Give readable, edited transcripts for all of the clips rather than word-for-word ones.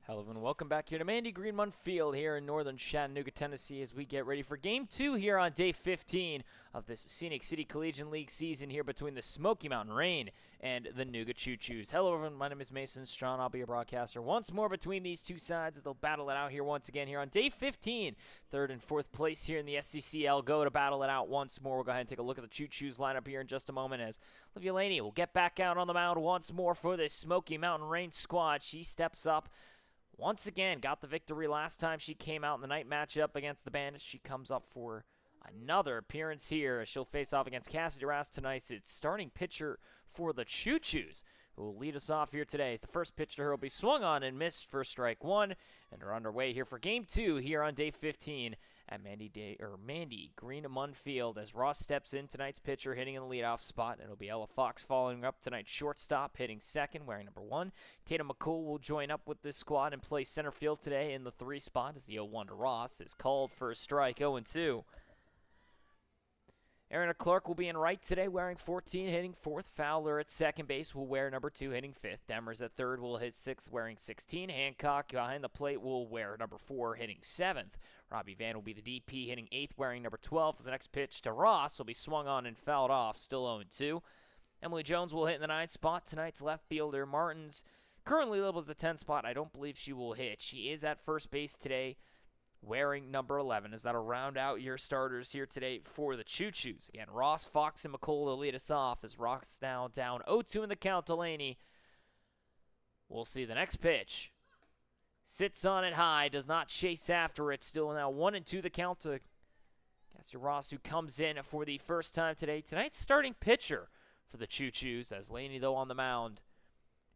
Hello and welcome back here to Mandy Greenmont Field here in northern Chattanooga, Tennessee as we get ready for Game 2 here on Day 15 of this Scenic City Collegiate League season here between the Smoky Mountain Rain and the Nooga Choos. Hello everyone, my name is Mason Strawn. I'll be your broadcaster once more between these two sides as they'll battle it out here once again here on Day 15. Third and fourth place here in the SCCL go to battle it out once more. We'll go ahead and take a look at the Choos lineup here in just a moment as Olivia Laney will get back out on the mound once more for this Smoky Mountain Rain squad. She steps up. Once again, got the victory last time she came out in the night matchup against the Bandits. She comes up for another appearance here as she'll face off against Cassidy Rast tonight. It's starting pitcher for the Choos, who will lead us off here today. As the first pitch to her will be swung on and missed for strike one, and are underway here for Game 2 here on Day 15 at Mandy Greenmont Field as Ross steps in, tonight's pitcher, hitting in the leadoff spot. It'll be Ella Fox following up tonight's shortstop, hitting second, wearing number 1. Tatum McCool will join up with this squad and play center field today in the 3 spot as the 0-1 to Ross is called for a strike, 0-2. Erin Clark will be in right today, wearing 14, hitting 4th. Fowler at second base will wear number 2, hitting 5th. Demers at third will hit 6th, wearing 16. Hancock behind the plate will wear number 4, hitting 7th. Robbie Van will be the DP, hitting 8th, wearing number 12. The next pitch to Ross will be swung on and fouled off, still 0-2. Emily Jones will hit in the 9th spot. Tonight's left fielder, Martins, currently labeled as the 10th spot. I don't believe she will hit. She is at first base today, wearing number 11, as that'll round out your starters here today for the Choos. Again, Ross, Fox, and McCool will lead us off as Ross now down 0-2 in the count to Laney. We'll see the next pitch. Sits on it high, does not chase after it. Still now 1-2 the count to Cassie Ross, who comes in for the first time today. Tonight's starting pitcher for the Choos, as Laney, though, on the mound.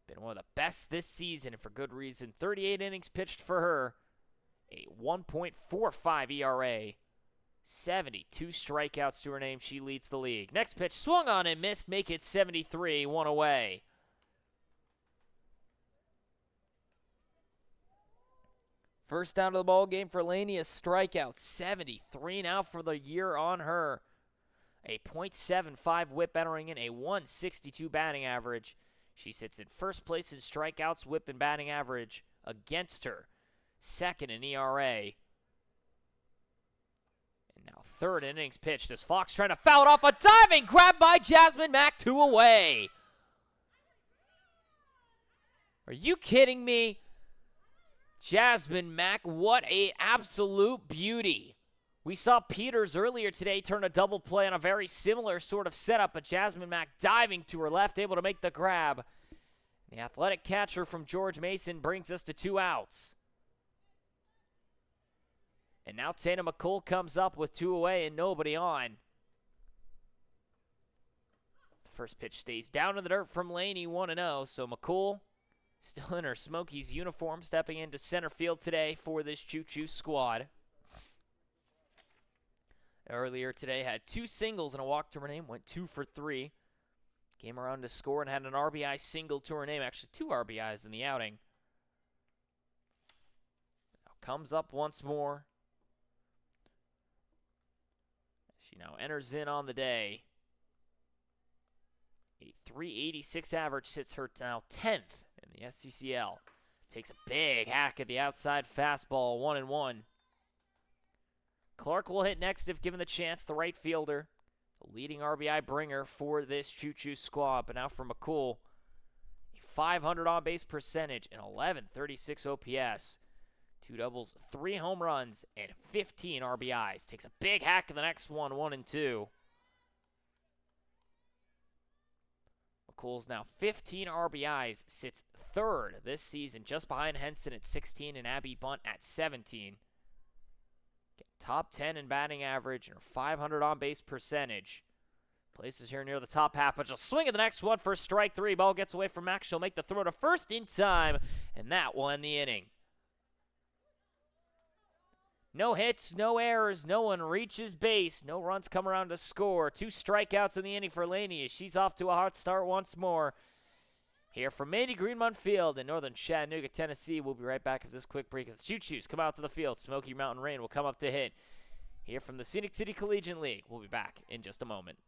Been one of the best this season, and for good reason. 38 innings pitched for her. A 1.45 ERA, 72 strikeouts to her name. She leads the league. Next pitch swung on and missed, make it 73, 1 away. First down of the ball game for Laney, a strikeout, 73 now for the year on her. A .75 whip entering in, a 162 batting average. She sits in first place in strikeouts, whip, and batting average against her. Second in ERA. And now third innings pitched as Fox trying to foul it off. A diving grab by Jasmine Mack, 2 away. Are you kidding me? Jasmine Mack, what an absolute beauty. We saw Peters earlier today turn a double play on a very similar sort of setup, but Jasmine Mack diving to her left, able to make the grab. The athletic catcher from George Mason brings us to 2 outs. And now Tatum McCool comes up with 2 away and nobody on. The first pitch stays down in the dirt from Laney, 1-0. So McCool, still in her Smokies uniform, stepping into center field today for this Choos squad. Earlier today, had 2 singles and a walk to her name, went 2 for 3. Came around to score and had an RBI single to her name, actually 2 RBIs in the outing. Now comes up once more. She now enters in on the day. A .386 average sits her now 10th in the SCCL. Takes a big hack at the outside fastball, 1-1. Clark will hit next if given the chance, the right fielder. The leading RBI bringer for this Choos squad. But now for McCool, a 500 on-base percentage and 1136 OPS. 2 doubles, 3 home runs, and 15 RBIs. Takes a big hack in the next one, 1-2. McCool's now 15 RBIs, sits 3rd this season, just behind Henson at 16 and Abby Bunt at 17. Top 10 in batting average and 500 on-base percentage. Places here near the top half, but she'll swing at the next one for strike 3. Ball gets away from Max. She'll make the throw to first in time, and that will end the inning. No hits, no errors, no one reaches base, no runs come around to score. 2 strikeouts in the inning for Laney as she's off to a hot start once more. Here from Mandy Greenmont Field in northern Chattanooga, Tennessee. We'll be right back after this quick break as the Choos come out to the field. Smoky Mountain Rain will come up to hit. Here from the Scenic City Collegiate League. We'll be back in just a moment.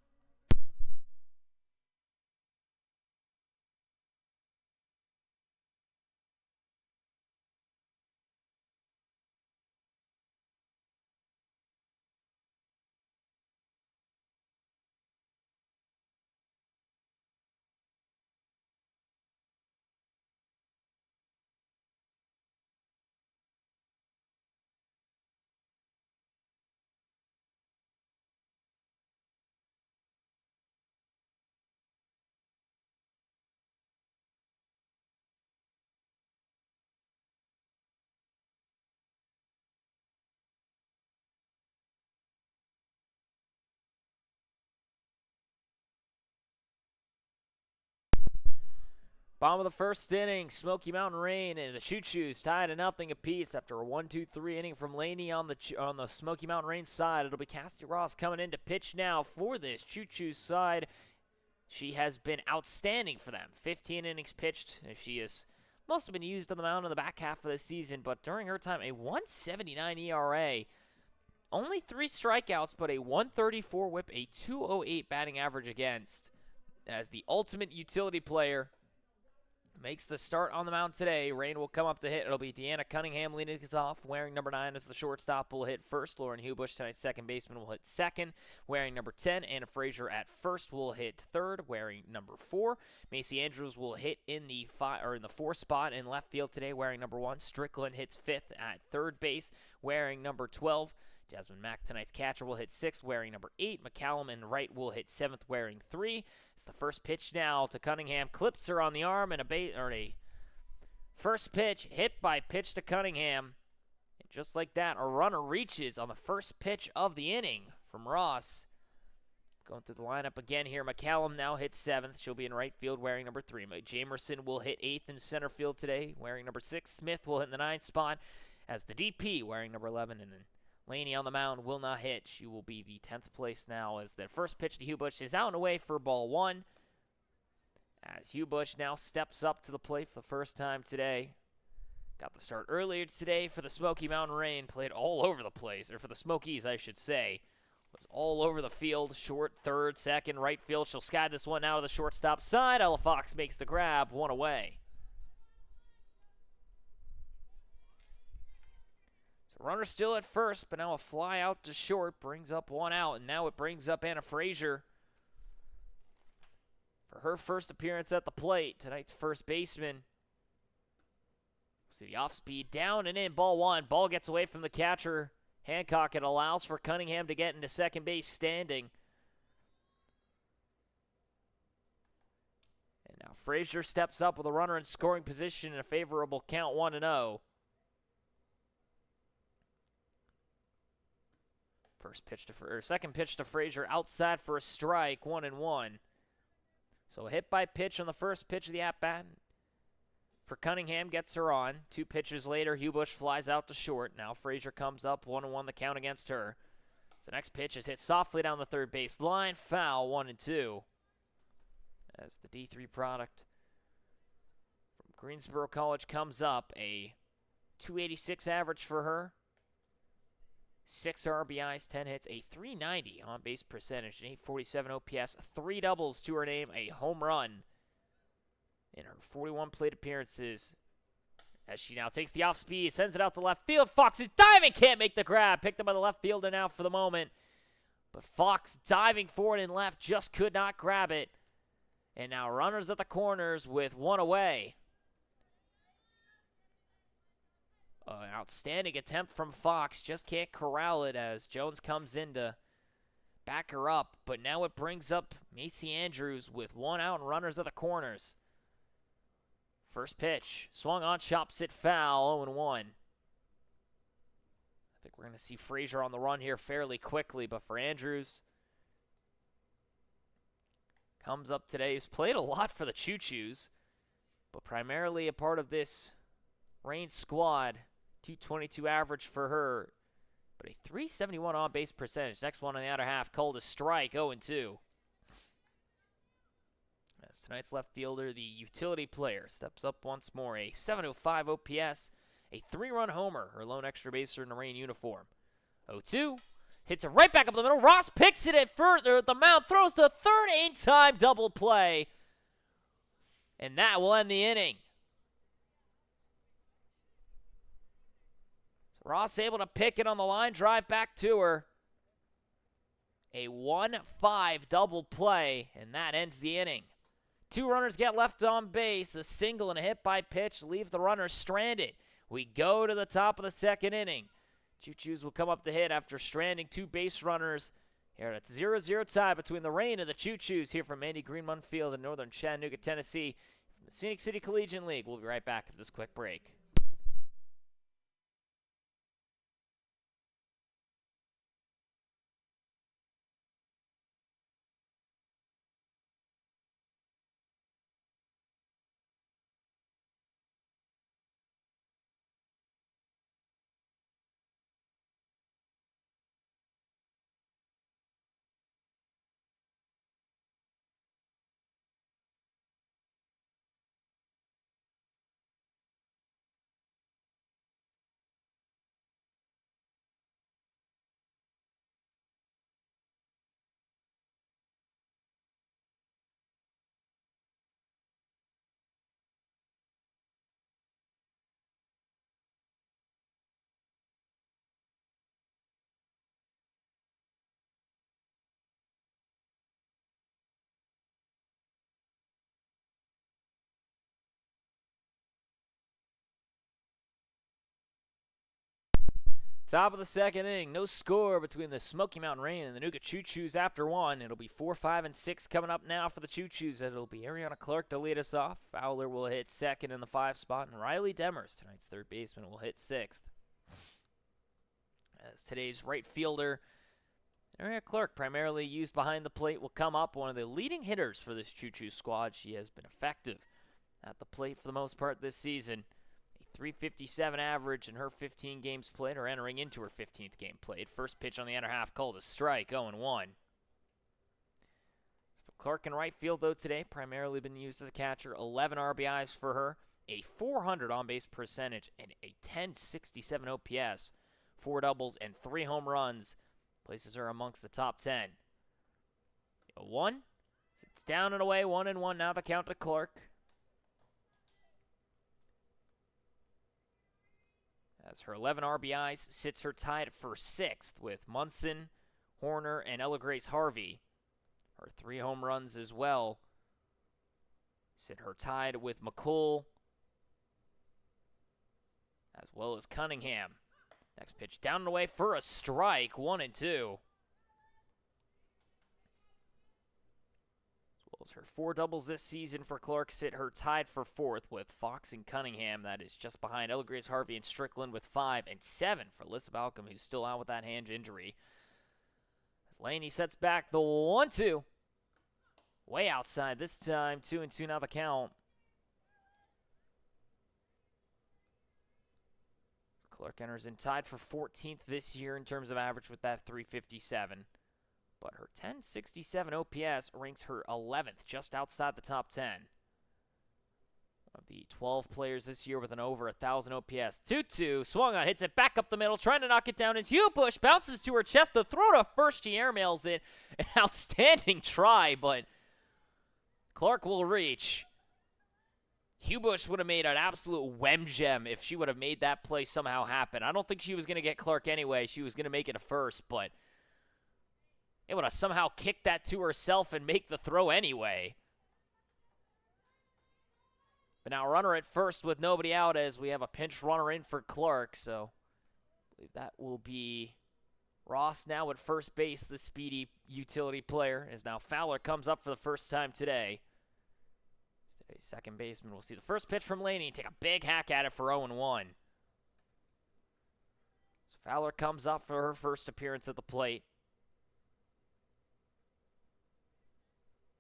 Bottom of the first inning, Smoky Mountain Rain and the Choos tied at 0 apiece after a 1-2-3 inning from Laney on the Smoky Mountain Rain side. It'll be Cassie Ross coming in to pitch now for this Choos side. She has been outstanding for them. 15 innings pitched. She has mostly been used on the mound in the back half of the season, but during her time, a 1.79 ERA. Only 3 strikeouts, but a 134 whip, a 208 batting average against. As the ultimate utility player makes the start on the mound today. Rain will come up to hit. It'll be Deanna Cunningham leading us off. Wearing number 9 as the shortstop will hit first. Lauren Hubush, tonight's second baseman, will hit second. Wearing number 10, Anna Frazier at first will hit third. Wearing number 4, Macy Andrews will hit in the 4 spot in left field today. Wearing number 1, Strickland hits fifth at third base. Wearing number 12, Jasmine Mack, tonight's catcher, will hit 6th, wearing number 8. McCallum in right will hit 7th, wearing 3. It's the first pitch now to Cunningham. Clips her on the arm, and a first pitch, hit by pitch to Cunningham. And just like that, a runner reaches on the first pitch of the inning from Ross. Going through the lineup again here, McCallum now hits 7th. She'll be in right field wearing number 3. Jamerson will hit 8th in center field today, wearing number 6. Smith will hit in the 9th spot as the DP, wearing number 11, and then Laney on the mound will not hit. She will be the 10th place now as the first pitch to Hubush is out and away for ball 1. As Hubush now steps up to the plate for the first time today. Got the start earlier today for the Smoky Mountain Rain. Played all over the place, or for the Smokies, I should say. Was all over the field. Short, third, second, right field. She'll sky this one out of the shortstop side. Ella Fox makes the grab, 1 away. Runner still at first, but now a fly out to short brings up 1 out, and now it brings up Anna Frazier for her first appearance at the plate. Tonight's first baseman. See the off speed down and in, ball 1. Ball gets away from the catcher, Hancock. It allows for Cunningham to get into second base standing. And now Frazier steps up with a runner in scoring position in a favorable count, 1-0. Second pitch to Frazier, outside for a strike, 1-1. So a hit by pitch on the first pitch of the at-bat for Cunningham, gets her on. 2 pitches later, Hubush flies out to short. Now Frazier comes up, 1-1 the count against her. The next pitch is hit softly down the third base line, foul, 1-2. As the D3 product from Greensboro College comes up, a 286 average for her. 6 RBIs, 10 hits, a 390 on-base percentage, an 847 OPS, 3 doubles to her name, a home run in her 41 plate appearances. As she now takes the off-speed, sends it out to left field. Fox is diving, can't make the grab. Picked up by the left fielder now for the moment. But Fox diving forward and left, just could not grab it. And now runners at the corners with 1 away. An outstanding attempt from Fox. Just can't corral it as Jones comes in to back her up. But now it brings up Macy Andrews with 1 out and runners at the corners. First pitch. Swung on, chops it foul, 0-1. I think we're going to see Frazier on the run here fairly quickly. But for Andrews, comes up today. He's played a lot for the Choos, but primarily a part of this Rain squad. 222 average for her, but a 371 on-base percentage. Next one on the outer half, called a strike, 0-2. As tonight's left fielder, the utility player, steps up once more. A 705 OPS, a 3-run homer, her lone extra baser in a Rain uniform. 0-2, hits it right back up the middle. Ross picks it at first, or at the mound, throws to third in time, double play. And that will end the inning. Ross able to pick it on the line, drive back to her. A 1-5 double play, and that ends the inning. 2 runners get left on base. A single and a hit by pitch leave the runner stranded. We go to the top of the second inning. Choos will come up to hit after stranding 2 base runners. Here it's 0-0 tie between the Rain and the Choos here from Mandy Greenmont Field in northern Chattanooga, Tennessee. From the Scenic City Collegiate League. We'll be right back after this quick break. Top of the second inning, no score between the Smoky Mountain Rain and the Nuga Choos after one. It'll be 4, 5, and 6 coming up now for the Choos. It'll be Ariana Clark to lead us off. Fowler will hit second in the 5 spot, and Riley Demers, tonight's third baseman, will hit 6th. As today's right fielder, Ariana Clark, primarily used behind the plate, will come up. One of the leading hitters for this Choos squad. She has been effective at the plate for the most part this season. 357 average in her 15 games played, or entering into her 15th game played. First pitch on the inner half called a strike, 0-1. For Clark in right field, though, today, primarily been used as a catcher. 11 RBIs for her, a 400 on-base percentage, and a 1067 OPS. 4 doubles and 3 home runs. Places her amongst the top 10. 1. It's down and away, 1-1. Now the count to Clark. As her 11 RBIs sits her tied for 6th with Munson, Horner, and Ella Grace Harvey. Her 3 home runs as well sit her tied with McCool, as well as Cunningham. Next pitch down and away for a strike, 1-2. As well as her 4 doubles this season for Clark sit her tied for 4th with Fox and Cunningham. That is just behind Ella Grace Harvey and Strickland with 5, and 7 for Alyssa Balcom, who's still out with that hand injury. As Laney sets back the 1-2. Way outside this time, 2-2 now the count. Clark enters in tied for 14th this year in terms of average with that 357. But her 1067 OPS ranks her 11th, just outside the top 10. One of the 12 players this year with an over 1,000 OPS. 2-2, swung on, hits it back up the middle, trying to knock it down. As Hugh Bush bounces to her chest, the throw to first, she airmails it. An outstanding try, but Clark will reach. Hugh Bush would have made an absolute wham-gem if she would have made that play somehow happen. I don't think she was going to get Clark anyway. She was going to make it a first, but it would have somehow kicked that to herself and make the throw anyway. But now runner at first with nobody out as we have a pinch runner in for Clark. So I believe that will be Ross now at first base, the speedy utility player. As now Fowler comes up for the first time today. Today's second baseman will see the first pitch from Laney and take a big hack at it for 0-1. So Fowler comes up for her first appearance at the plate.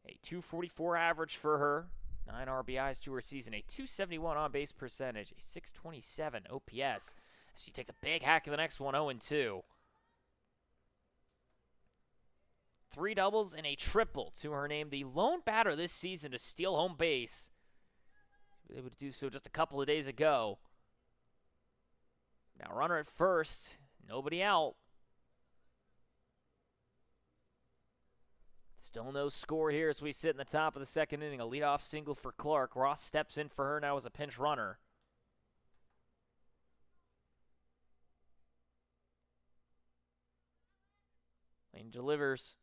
A 244 average for her. 9 RBIs to her season. A 271 on-base percentage. A 627 OPS. She takes a big hack in the next one, 0-2. 3 doubles and a triple to her name. The lone batter this season to steal home base. She was able to do so just a couple of days ago. Now runner at first. Nobody out. Still no score here as we sit in the top of the second inning. A leadoff single for Clark. Ross steps in for her now as a pinch runner. Lane delivers.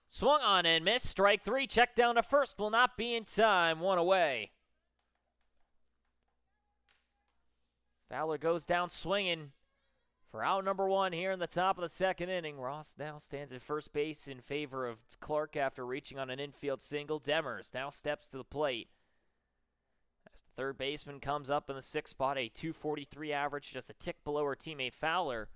Swung on and missed. Strike 3. Check down to first. Will not be in time. 1 away. Fowler goes down swinging for out number 1 here in the top of the second inning. Ross now stands at first base in favor of Clark after reaching on an infield single. Demers now steps to the plate. As the third baseman comes up in the 6th spot, a 243 average, just a tick below her teammate Fowler.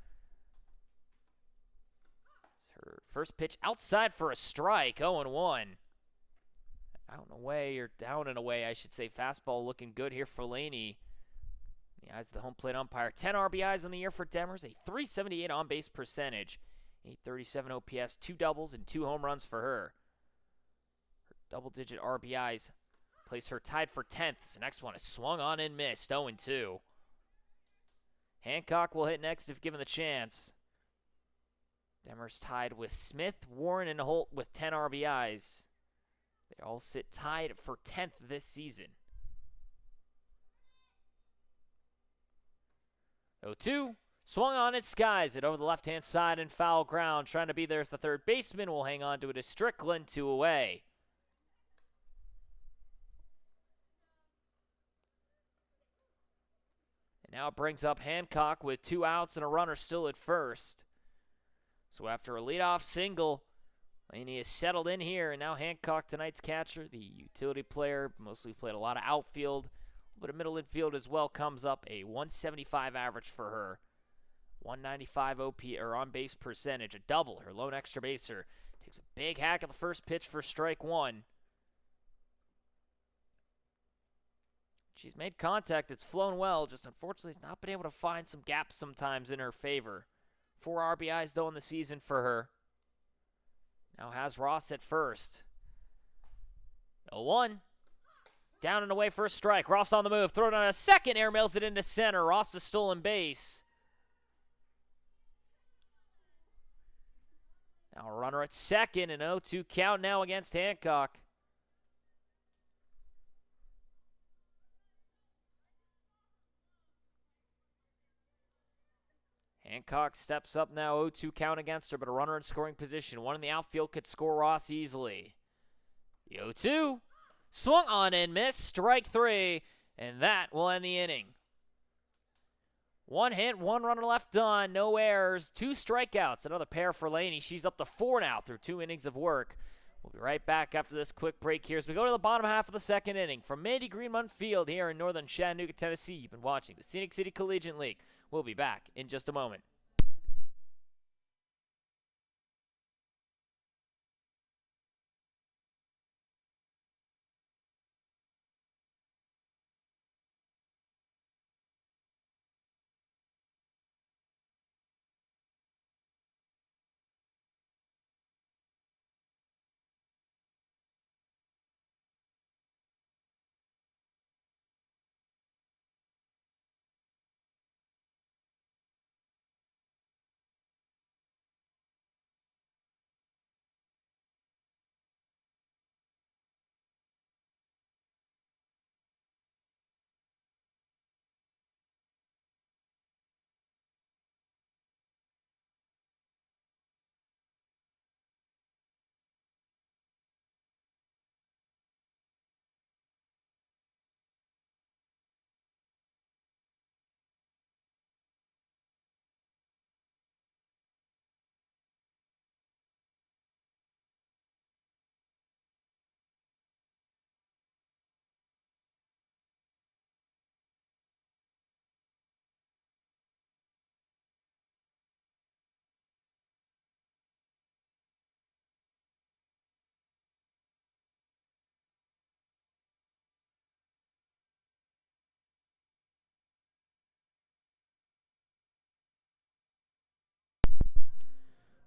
Her first pitch outside for a strike, 0-1. Out and away, or down and away, I should say. Fastball looking good here for Laney. In the eyes of the home plate umpire. 10 RBIs on the year for Demers, a 378 on-base percentage, 837 OPS, 2 doubles, and 2 home runs for her. Her double-digit RBIs place her tied for 10th. The next one is swung on and missed, 0-2. Hancock will hit next if given the chance. Demers tied with Smith, Warren, and Holt with 10 RBIs. They all sit tied for 10th this season. 0-2. Swung on it, skies it over the left-hand side and foul ground. Trying to be there as the third baseman. Will hang on to it as Strickland, 2 away. And Now it brings up Hancock with 2 outs and a runner still at first. So after a leadoff single, Laney is settled in here, and now Hancock, tonight's catcher, the utility player, mostly played a lot of outfield, but a middle infield as well, comes up a 175 average for her. 195 OP or on base percentage, a double. Her lone extra baser takes a big hack at the first pitch for strike 1. She's made contact, it's flown well, just unfortunately has not been able to find some gaps sometimes in her favor. 4 RBIs though in the season for her. Now has Ross at first. 0-1. Down and away for a strike. Ross on the move, thrown on a second, airmails it into center. Ross is stolen base. Now a runner at second, an 0-2 count now against Hancock. Hancock steps up now, 0-2 count against her, but a runner in scoring position. One in the outfield could score Ross easily. The 0-2. Swung on and missed, strike 3, and that will end the inning. 1 hit, 1 runner left on, no errors, 2 strikeouts, another pair for Laney. She's up to 4 now through 2 innings of work. We'll be right back after this quick break here as we go to the bottom half of the second inning. From Mandy Greenmont Field here in northern Chattanooga, Tennessee, you've been watching the Scenic City Collegiate League. We'll be back in just a moment.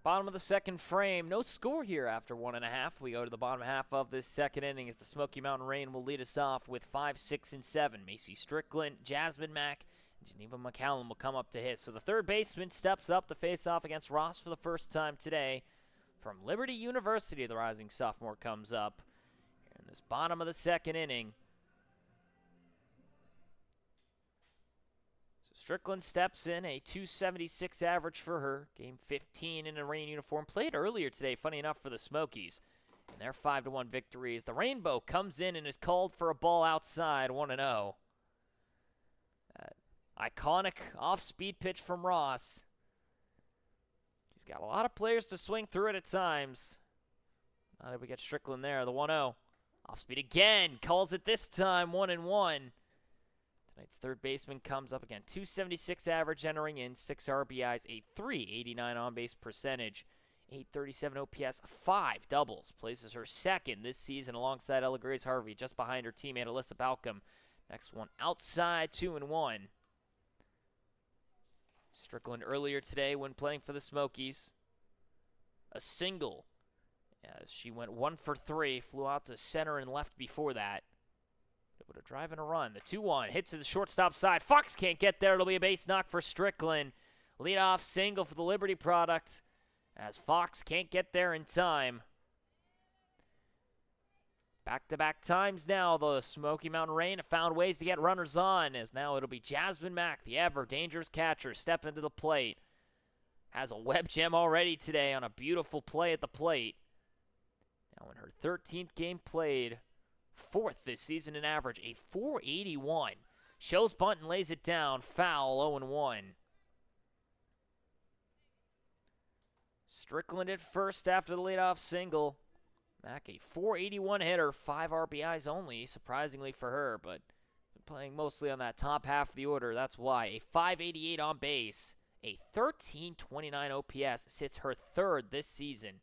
Bottom of the second frame. No score here after 1.5. We go to the bottom half of this second inning as the Smoky Mountain Rain will lead us off with 5, 6, and 7. Macy Strickland, Jasmine Mack, and Geneva McCallum will come up to hit. So the third baseman steps up to face off against Ross for the first time today. From Liberty University, the rising sophomore comes up here in this bottom of the second inning. Strickland steps in, a 276 average for her. Game 15 in a Rain uniform. Played earlier today, funny enough, for the Smokies. And their 5-1 victory as the Rainbow comes in and is called for a ball outside, 1-0. Iconic off-speed pitch from Ross. She's got a lot of players to swing through it at times. Now that we get Strickland there, the 1-0. Off-speed again, calls it this time, 1-1. Tonight's third baseman comes up again. 276 average entering in, 6 RBIs, a 389 on-base percentage, 837 OPS, 5 doubles. Places her second this season alongside Ella Grace Harvey, just behind her teammate Alyssa Balcom. Next one outside, 2-1. Strickland earlier today when playing for the Smokies. A single as she went 1 for 3, flew out to center and left before that. Able to drive and a run. The 2-1 hits to the shortstop side. Fox can't get there. It'll be a base knock for Strickland. Leadoff single for the Liberty product as Fox can't get there in time. Back-to-back times now, the Smoky Mountain Rain have found ways to get runners on, as now it'll be Jasmine Mack, the ever dangerous catcher, step into the plate. Has a web gem already today on a beautiful play at the plate. Now in her 13th game played, 4th this season in average, a 481. Choos bunt and lays it down. Foul, 0-1. Strickland at first after the leadoff single. Mack, a 481 hitter, 5 RBIs only, surprisingly for her, but playing mostly on that top half of the order. That's why. A 588 on base, a 1329 OPS sits her third this season.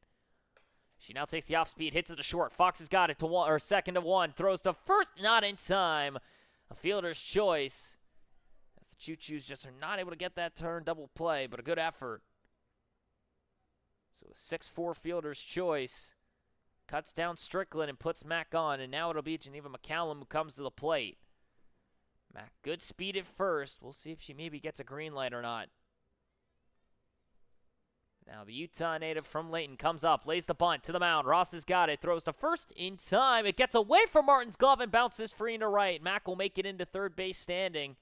She now takes the off speed, hits it to short. Fox has got it to one, or second to one, throws to first, not in time. A fielder's choice. As the Choos just are not able to get that turn double play, but a good effort. So a 6-4 fielder's choice. Cuts down Strickland and puts Mack on, and now it'll be Geneva McCallum who comes to the plate. Mack, good speed at first. We'll see if she maybe gets a green light or not. Now the Utah native from Layton comes up, lays the bunt to the mound. Ross has got it, throws to first in time. It gets away from Martin's glove and bounces free into right. Mack will make it into third base standing.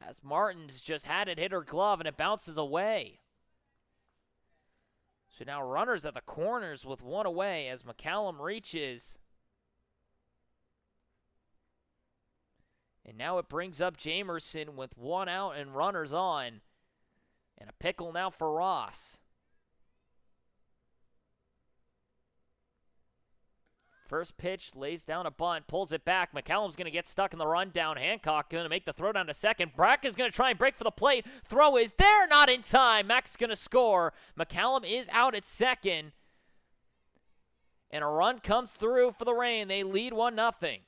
As Martin's just had it hit her glove and it bounces away. So now runners at the corners with one away as McCallum reaches. And now it brings up Jamerson with one out and runners on. And a pickle now for Ross. First pitch, lays down a bunt, pulls it back. McCallum's going to get stuck in the rundown. Hancock going to make the throw down to second. Brack is going to try and break for the plate. Throw is there, not in time. Mack's going to score. McCallum is out at second. And a run comes through for the Rain. They lead 1-0.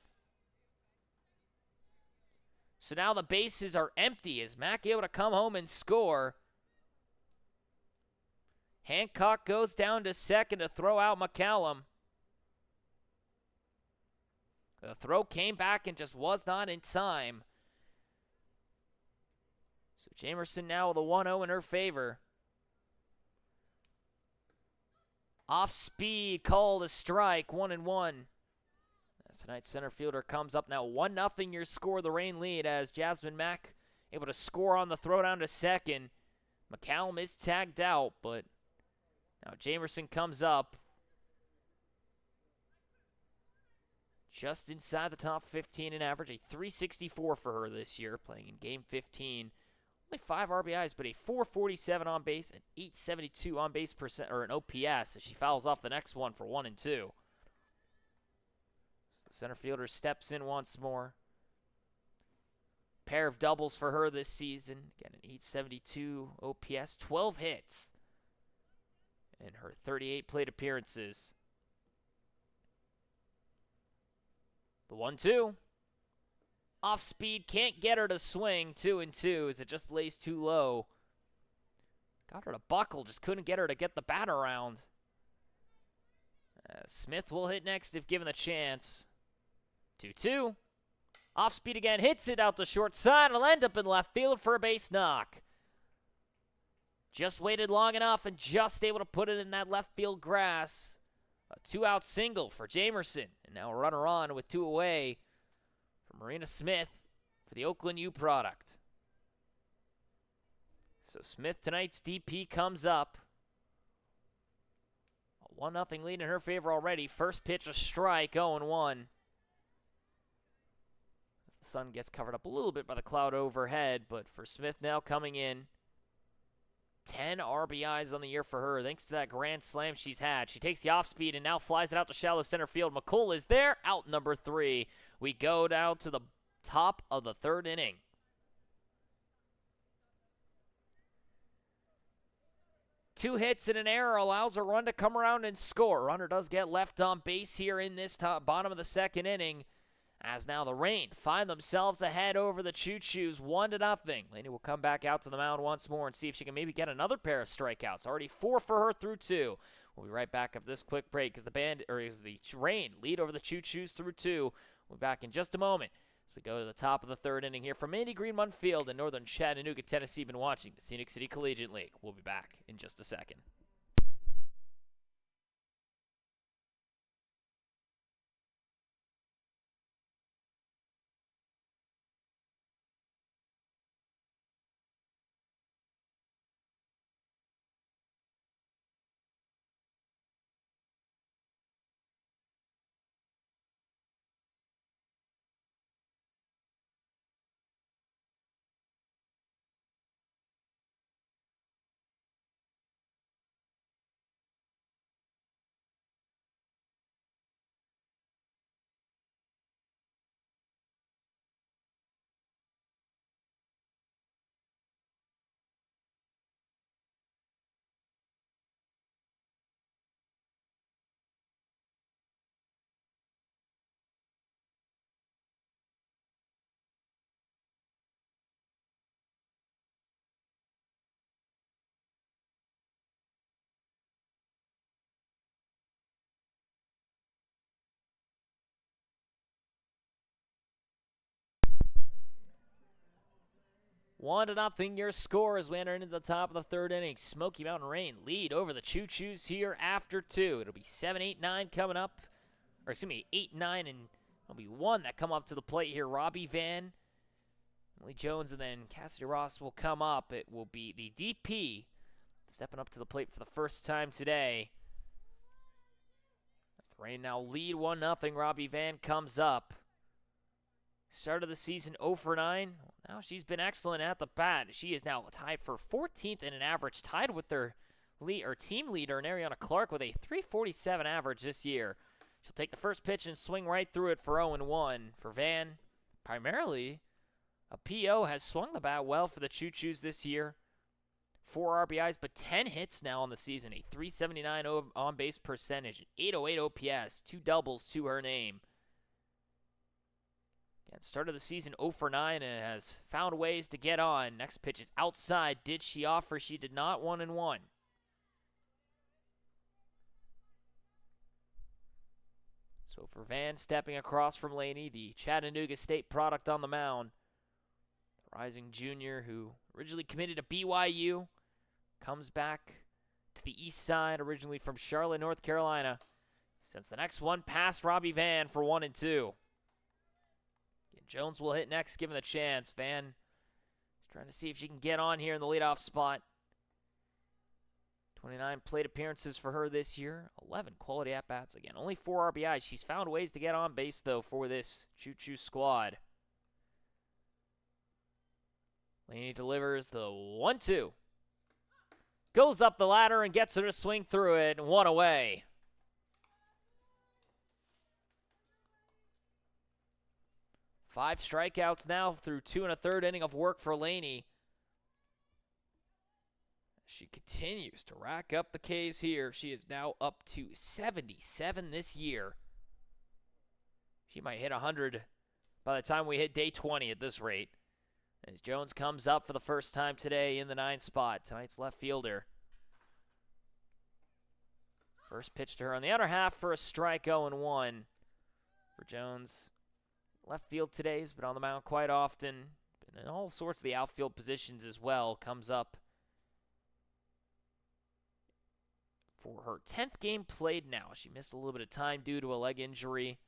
So now the bases are empty. Is Mack able to come home and score? Hancock goes down to second to throw out McCallum. The throw came back and just was not in time. So Jamerson now with a 1-0 in her favor. Off speed, called a strike, 1-1. As tonight's center fielder comes up now, 1-0 your score, the Rain lead as Jasmine Mack able to score on the throw down to second. McCallum is tagged out, but now Jamerson comes up. Just inside the top 15 in average, a 364 for her this year, playing in game 15. Only 5 RBIs, but a 447 on base, an 872 on base percent, or an OPS, as she fouls off the next one for 1 and 2. So the center fielder steps in once more. Pair of doubles for her this season. Again, an 872 OPS, 12 hits in her 38 plate appearances. The 1-2. Off speed, can't get her to swing. 2-2 as it just lays too low. Got her to buckle, just couldn't get her to get the bat around. Smith will hit next if given the chance. 2-2. Off speed again, hits it out the short side. It'll end up in left field for a base knock. Just waited long enough and just able to put it in that left field grass. A 2-out single for Jamerson. And now a runner on with 2 away for Marina Smith for the Oakland U product. So Smith, tonight's DP, comes up. A 1-0 lead in her favor already. First pitch, a strike, 0-1. As the sun gets covered up a little bit by the cloud overhead, but for Smith now coming in. 10 RBIs on the year for her, thanks to that grand slam she's had. She takes the off speed and now flies it out to shallow center field. McCool is there, out number 3. We go down to the top of the 3rd inning. Two hits and an error allows a run to come around and score. Runner does get left on base here in this bottom of the 2nd inning. As now the Rain find themselves ahead over the Choos 1-0. Laney will come back out to the mound once more and see if she can maybe get another pair of strikeouts. Already 4 for her through 2. We'll be right back after this quick break as the Rain lead over the Choos through 2. We'll be back in just a moment as we go to the top of the 3rd inning here from Mandy Greenmont Field in northern Chattanooga, Tennessee. Been watching the Scenic City Collegiate League. We'll be back in just a second. 1-0 your score as we enter into the top of the third inning. Smoky Mountain Rain lead over the Choos here after 2. It'll be 7, 8, 9 coming up. Or excuse me, 8, 9, and it'll be 1 that come up to the plate here. Robbie Van, Emily Jones, and then Cassidy Ross will come up. It will be the DP stepping up to the plate for the first time today. As the Rain now lead 1-0. Robbie Van comes up. Start of the season 0 for 9. Now she's been excellent at the bat. She is now tied for 14th in an average, tied with their team leader, Ariana Clark, with a 347 average this year. She'll take the first pitch and swing right through it for 0-1. For Van, primarily, a PO has swung the bat well for the Choos this year. 4 RBIs, but 10 hits now on the season. A 379 on-base percentage, an 808 OPS, 2 doubles to her name. Again, start of the season 0 for 9 and has found ways to get on. Next pitch is outside. Did she offer? She did not. 1-1. So for Van, stepping across from Laney, the Chattanooga State product on the mound. The rising junior who originally committed to BYU, comes back to the east side, originally from Charlotte, North Carolina. Sends the next one past Robbie Van for 1-2. Jones will hit next, given the chance. Van is trying to see if she can get on here in the leadoff spot. 29 plate appearances for her this year. 11 quality at-bats. Again, only 4 RBIs. She's found ways to get on base, though, for this Choos squad. Laney delivers the 1-2. Goes up the ladder and gets her to swing through it, and 1 away. Five strikeouts now through 2 1/3 inning of work for Laney. She continues to rack up the Ks here. She is now up to 77 this year. She might hit 100 by the time we hit day 20 at this rate. As Jones comes up for the first time today in the 9th spot, tonight's left fielder. First pitch to her on the outer half for a strike, 0-1 for Jones. Left field today, has been on the mound quite often. Been in all sorts of the outfield positions as well. Comes up for her 10th game played now. She missed a little bit of time due to a leg injury.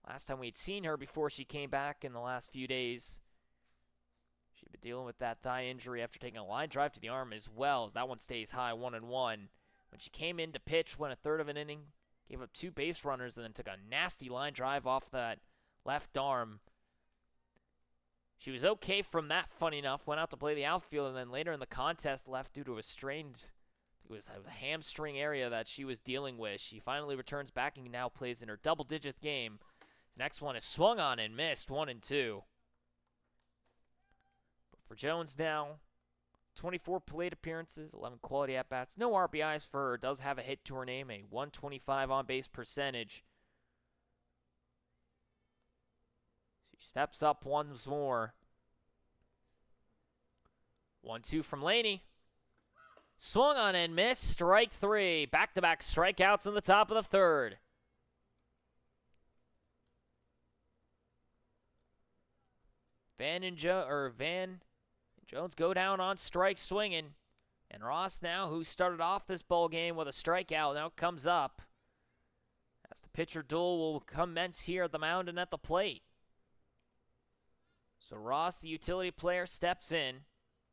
Last time we had seen her before she came back in the last few days. She'd been dealing with that thigh injury after taking a line drive to the arm as well, as that one stays high, 1-1. When she came in to pitch, went a third of an inning, gave up 2 base runners, and then took a nasty line drive off that left arm. She was okay from that, funny enough. Went out to play the outfield, and then later in the contest left due to a strained, it was a hamstring area that she was dealing with. She finally returns back and now plays in her double-digit game. The next one is swung on and missed, 1-2. But for Jones now, 24 plate appearances, 11 quality at-bats. No RBIs for her. Does have a hit to her name, a 125 on-base percentage. She steps up once more. 1-2 from Laney. Swung on and missed. Strike 3. Back-to-back strikeouts in the top of the third. Van and Jones go down on strikes swinging. And Ross now, who started off this ball game with a strikeout, now comes up. As the pitcher duel will commence here at the mound and at the plate. So Ross, the utility player, steps in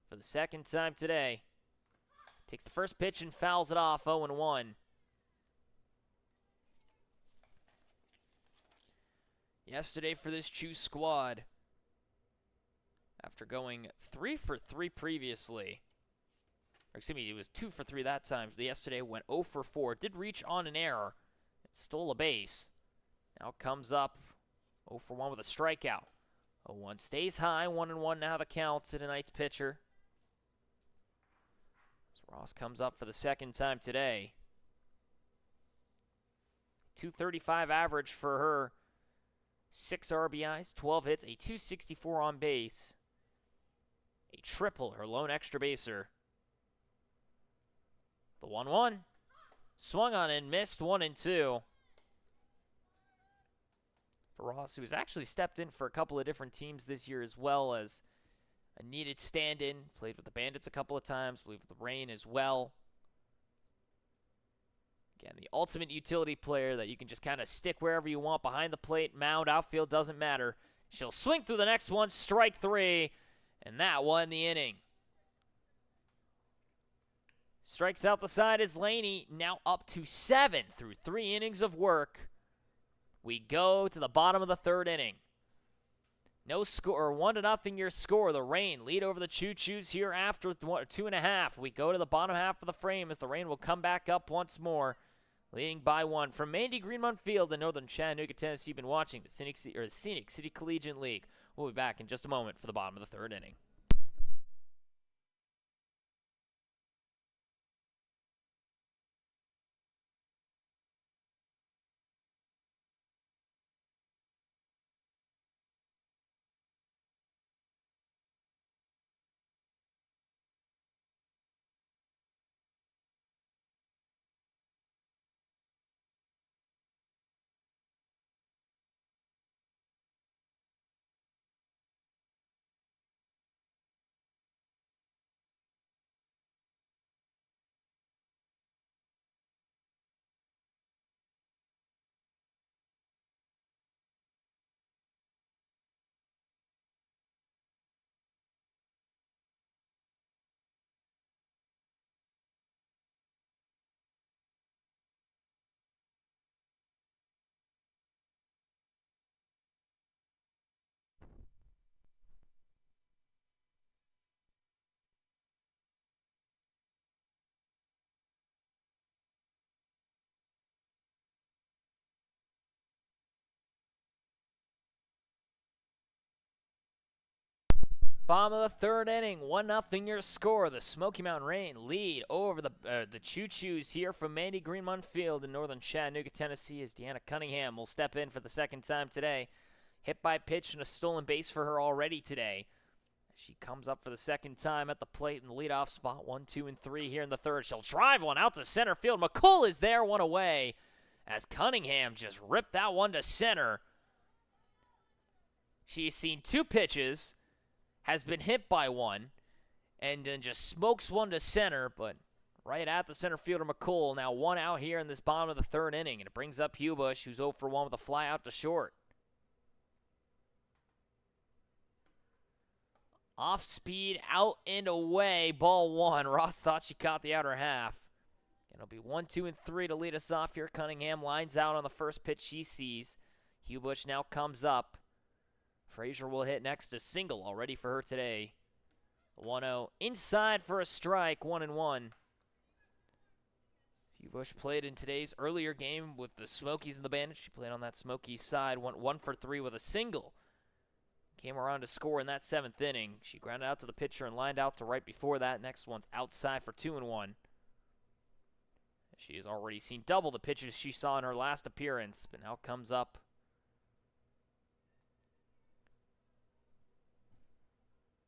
for the second time today. Takes the first pitch and fouls it off, 0-1. Yesterday for this Choos squad, after going 3 for 3 previously, or excuse me, it was 2 for 3 that time. So yesterday went 0 for 4. Did reach on an error. Stole a base. Now comes up 0 for 1 with a strikeout. 0-1 stays high. 1-1 now the count to tonight's pitcher. So Ross comes up for the second time today. 235 average for her. 6 RBIs, 12 hits, a 264 on base. A triple, her lone extra baser. The 1-1. Swung on and missed, 1-2. For Ross, who has actually stepped in for a couple of different teams this year as well, as a needed stand-in. Played with the Bandits a couple of times. Played with the Reign as well. Again, the ultimate utility player that you can just kind of stick wherever you want. Behind the plate, mound, outfield, doesn't matter. She'll swing through the next one, strike 3, and that won the inning. Strikes out the side is Laney, now up to 7 through 3 innings of work. We go to the bottom of the 3rd inning. No score, 1-0 your score. The Reign lead over the Choos here after 2.5. We go to the bottom half of the frame as the Reign will come back up once more, leading by 1. From Mandy Greenmont Field in northern Chattanooga, Tennessee, you've been watching the Scenic City Collegiate League. We'll be back in just a moment for the bottom of the 3rd inning. Bottom of the 3rd inning, 1-0 your score. The Smoky Mountain Reign lead over the Choos here from Mandy Greenmont Field in northern Chattanooga, Tennessee, as Deanna Cunningham will step in for the 2nd time today. Hit by pitch and a stolen base for her already today. She comes up for the 2nd time at the plate in the leadoff spot. 1, 2, and 3 here in the 3rd. She'll drive one out to center field. McCool is there, one away, as Cunningham just ripped that one to center. She's seen 2 pitches, has been hit by one, and then just smokes one to center, but right at the center fielder McCool. Now 1 out here in this bottom of the 3rd inning, and it brings up Hubush, who's 0 for 1 with a fly out to short. Off speed, out and away, ball 1. Ross thought she caught the outer half. It'll be 1, 2, and 3 to lead us off here. Cunningham lines out on the first pitch she sees. Hubush now comes up. Frazier will hit next, a single already for her today. 1-0 inside for a strike, 1-1. Hubush played in today's earlier game with the Smokies and the Bandits. She played on that Smokies side, went 1 for 3 with a single. Came around to score in that 7th inning. She grounded out to the pitcher and lined out to right before that. Next one's outside for 2-1. She has already seen double the pitches she saw in her last appearance, but now comes up.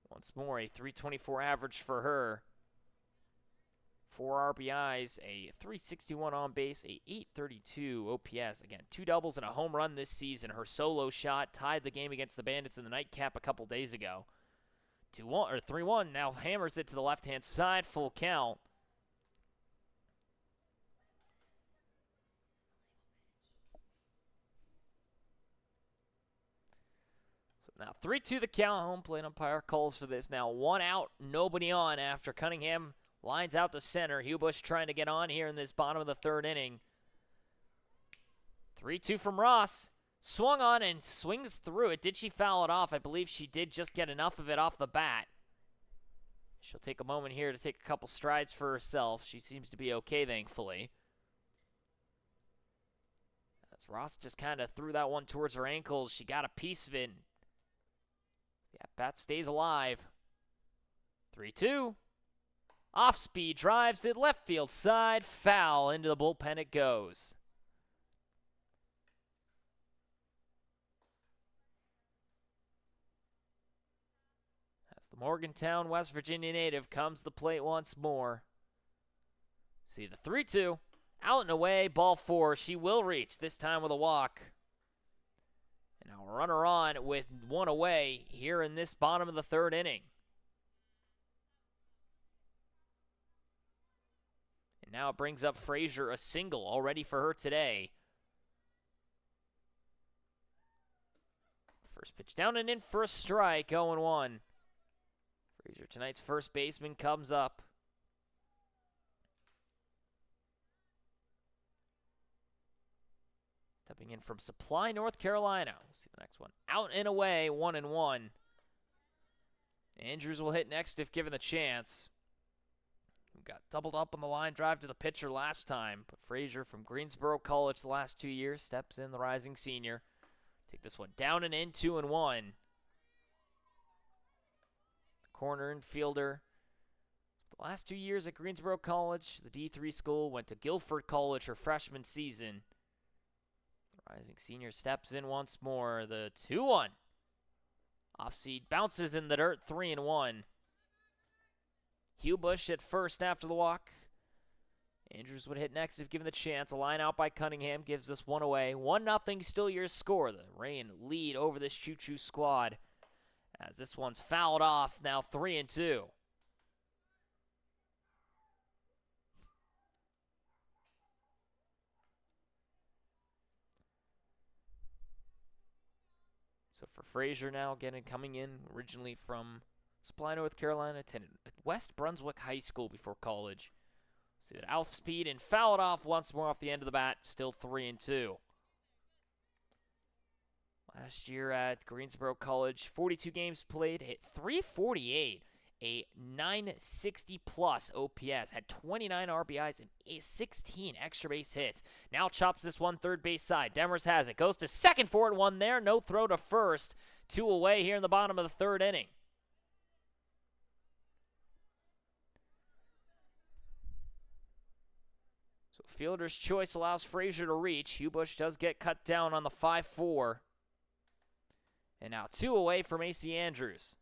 Once more, a .324 average for her. 4 RBIs, a .361 on base, a .832 OPS. Again, 2 doubles and a home run this season. Her solo shot tied the game against the Bandits in the nightcap a couple days ago. 2-1 or 3-1. Now hammers it to the left-hand side, full count. Now 3-2 the count. Home plate umpire calls for this. Now 1 out, nobody on after Cunningham lines out to center. Hubush trying to get on here in this bottom of the 3rd inning. 3-2 from Ross. Swung on and swings through it. Did she foul it off? I believe she did just get enough of it off the bat. She'll take a moment here to take a couple strides for herself. She seems to be okay, thankfully. As Ross just kind of threw that one towards her ankles. She got a piece of it. Yeah, bat stays alive. 3-2. Off speed, drives it left field side, foul, into the bullpen it goes. As the Morgantown, West Virginia native comes to the plate once more. See the 3-2, out and away, ball 4. She will reach, this time with a walk. And now runner on with 1 away here in this bottom of the 3rd inning. And now it brings up Frazier, a single already for her today. First pitch down and in for a strike, 0-1. Frazier, tonight's first baseman, comes up. Stepping in from Supply, North Carolina. We'll see the next one. Out and away, 1-1. Andrews will hit next if given the chance. We got doubled up on the line drive to the pitcher last time, but Frazier from Greensboro College the last 2 years steps in, the rising senior. Take this one down and in, 2-1. Corner infielder. The last 2 years at Greensboro College, the D3 school, went to Guilford College her freshman season. The rising senior steps in once more. The 2-1. Off-seed bounces in the dirt, 3-1. Hugh Bush at first after the walk. Andrews would hit next if given the chance. A line out by Cunningham gives this one away. 1-0 still your score. The Rain lead over this Choos squad as this one's fouled off, now 3-2. So for Frazier now, again, coming in originally from Supply, North Carolina, attended West Brunswick High School before college. See that off speed and foul it off once more off the end of the bat, still 3-2. Last year at Greensboro College, 42 games played, hit .348, a 960 plus OPS, had 29 RBIs and 16 extra base hits. Now chops this one third base side. Demers has it, goes to second for it, one there, no throw to first. 2 away here in the bottom of the third inning. So fielder's choice allows Frazier to reach. Hugh Bush does get cut down on the 5-4. And now 2 away for Macy Andrews.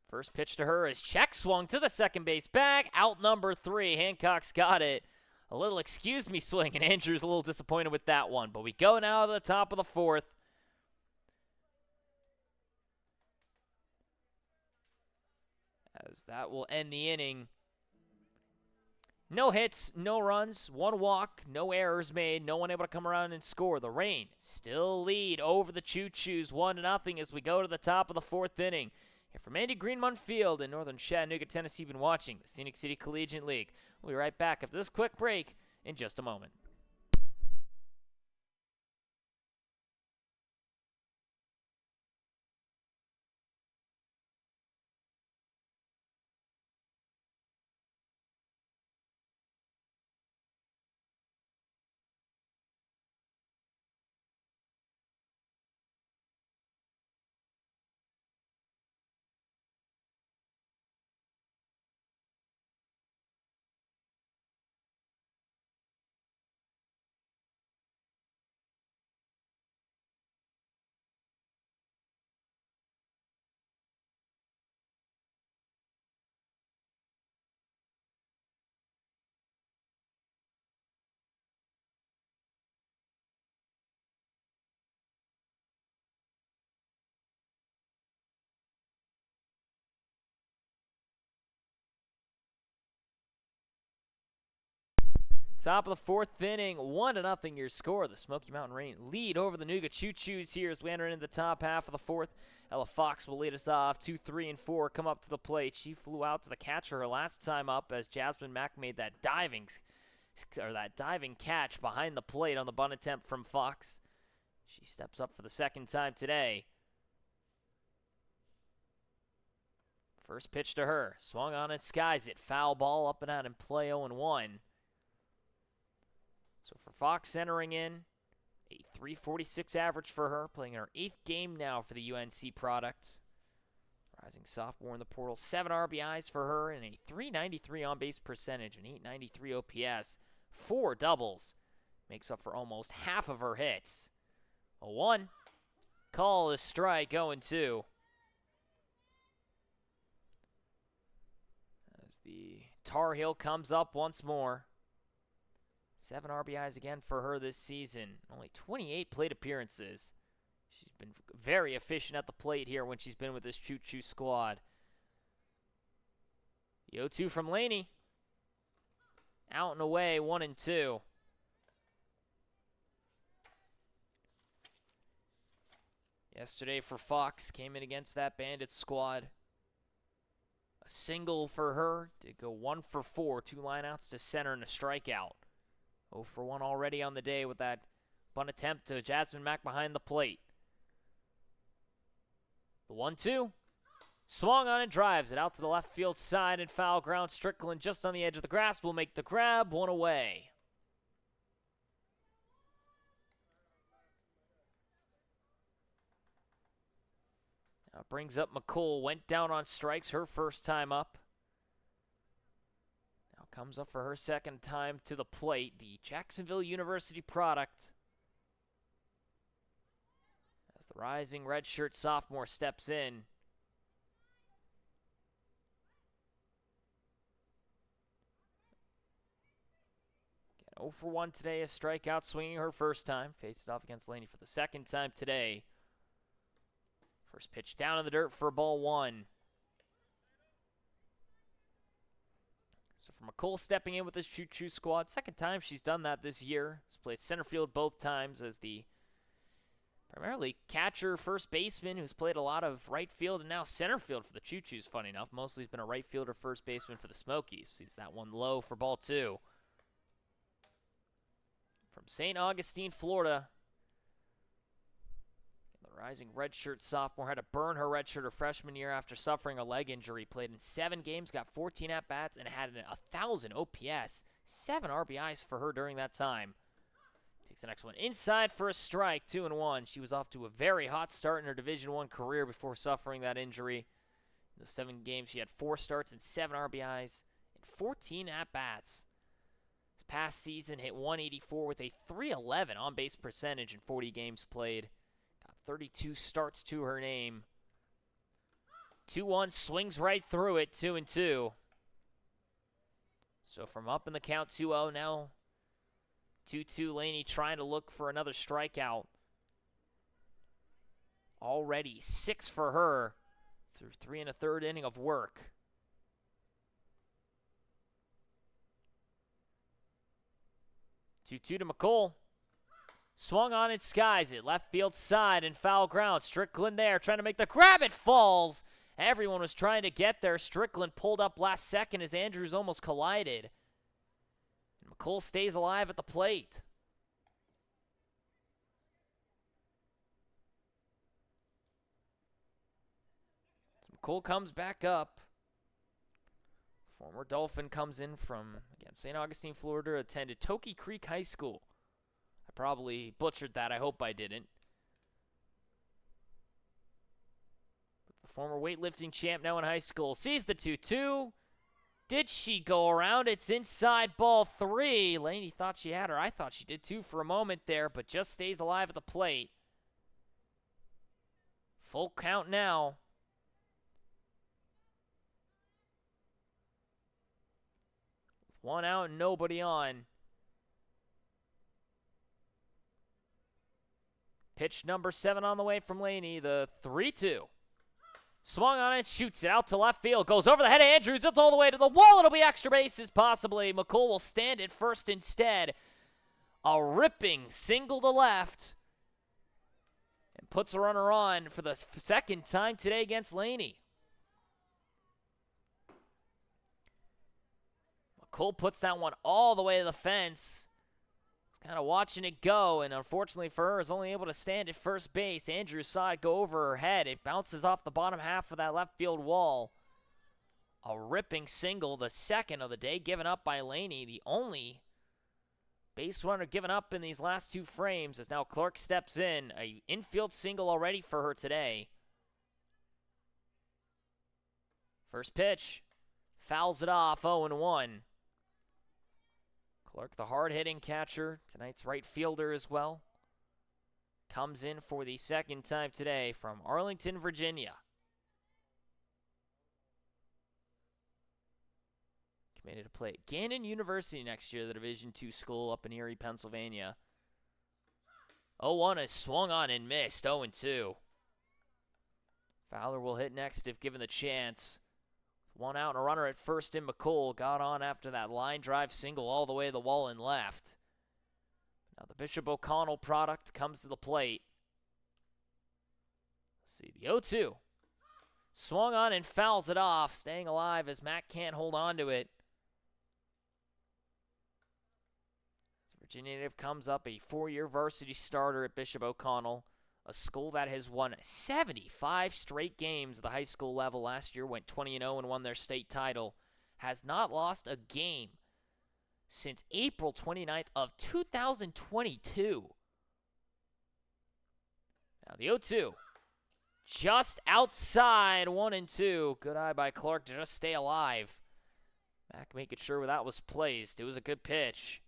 First pitch to her is check swung to the second base bag. Out number 3. Hancock's got it. A little excuse me swing, and Andrews a little disappointed with that one. But we go now to the top of the 4th. As that will end the inning. No hits, no runs, 1 walk, no errors made, no one able to come around and score. The Rain still lead over the Choos 1-0 as we go to the top of the 4th inning. Here from Andy Greenmont Field in northern Chattanooga, Tennessee, you've been watching the Scenic City Collegiate League. We'll be right back after this quick break in just a moment. Top of the 4th inning, 1-0 your score. The Smoky Mountain Rain lead over the Nooga Choos here as we enter into the top half of the 4th. Ella Fox will lead us off. 2, 3, and 4 come up to the plate. She flew out to the catcher her last time up as Jasmine Mack made that diving catch behind the plate on the bunt attempt from Fox. She steps up for the second time today. First pitch to her, swung on and skies it. Foul ball up and out in play, 0-1. So for Fox entering in, a .346 average for her, playing in her 8th game now for the UNC product. Rising sophomore in the portal, 7 RBIs for her and a .393 on-base percentage, an .893 OPS, 4 doubles. Makes up for almost half of her hits. A 1. Call is strike, 0-2. As the Tar Heel comes up once more. 7 RBIs again for her this season. Only 28 plate appearances. She's been very efficient at the plate here when she's been with this Choo squad. The 0-2 from Laney. Out and away, 1-2. Yesterday for Fox, came in against that Bandits squad. A single for her. Did go 1 for 4. 2 lineouts to center and a strikeout. 0 for 1 already on the day with that bunt attempt to Jasmine Mack behind the plate. The 1-2. Swung on and drives it out to the left field side and foul ground. Strickland just on the edge of the grass will make the grab. 1 away. Now brings up McCool. Went down on strikes her first time up. Now comes up for her second time to the plate. The Jacksonville University product. As the rising redshirt sophomore steps in. 0 for 1 today, a strikeout, swinging her first time. Faced it off against Laney for the second time today. First pitch down in the dirt for ball 1. So for McCool stepping in with this Choo squad, second time she's done that this year. She's played center field both times as the primarily catcher, first baseman who's played a lot of right field and now center field for the Choos, funny enough. Mostly he's been a right fielder, first baseman for the Smokies. Sees that one low for ball 2. From St. Augustine, Florida. The rising redshirt sophomore had to burn her redshirt her freshman year after suffering a leg injury. Played in 7 games, got 14 at-bats, and had an 1,000 OPS. 7 RBIs for her during that time. Takes the next one inside for a strike, 2-1. She was off to a very hot start in her Division I career before suffering that injury. In those 7 games, she had 4 starts and 7 RBIs and 14 at-bats. Past season hit 184 with a 311 on-base percentage in 40 games played. Got 32 starts to her name. 2-1, swings right through it, 2-2. So from up in the count, 2-0, now 2-2. Laney trying to look for another strikeout. Already 6 for her through 3 1/3 inning of work. 2-2 to McCool. Swung on and skies it. Left field side and foul ground. Strickland there trying to make the grab. It falls. Everyone was trying to get there. Strickland pulled up last second as Andrews almost collided. And McCool stays alive at the plate. So McCool comes back up. Former Dolphin comes in from, again, St. Augustine, Florida, attended Toki Creek High School. I probably butchered that. I hope I didn't. But the former weightlifting champ now in high school sees the 2-2. Did she go around? It's inside ball 3. Laney thought she had her. I thought she did too for a moment there, but just stays alive at the plate. Full count now. One out and nobody on. Pitch number 7 on the way from Laney, the 3-2. Swung on it, shoots it out to left field, goes over the head of Andrews, it's all the way to the wall, it'll be extra bases possibly. McCool will stand at first instead. A ripping single to left. And puts a runner on for the second time today against Laney. McCool puts that one all the way to the fence. He's kind of watching it go, and unfortunately for her, is only able to stand at first base. Andrews saw it go over her head. It bounces off the bottom half of that left field wall. A ripping single, the second of the day, given up by Laney. The only base runner given up in these last 2 frames as now Clark steps in. A infield single already for her today. First pitch. Fouls it off, 0-1. Clark, the hard-hitting catcher, tonight's right fielder as well, comes in for the second time today from Arlington, Virginia. Committed to play at Gannon University next year, the Division II school up in Erie, Pennsylvania. 0-1 is swung on and missed. 0-2. Fowler will hit next if given the chance. One out and a runner at first in McCool. Got on after that line drive single all the way to the wall and left. Now the Bishop O'Connell product comes to the plate. Let's see, the 0-2. Swung on and fouls it off. Staying alive as Matt can't hold on to it. As Virginia native comes up, a 4-year varsity starter at Bishop O'Connell. A school that has won 75 straight games at the high school level. Last year went 20-0 and won their state title. Has not lost a game since April 29th of 2022. Now the 0-2. Just outside, 1-2. Good eye by Clark to just stay alive. Mac making sure where that was placed. It was a good pitch.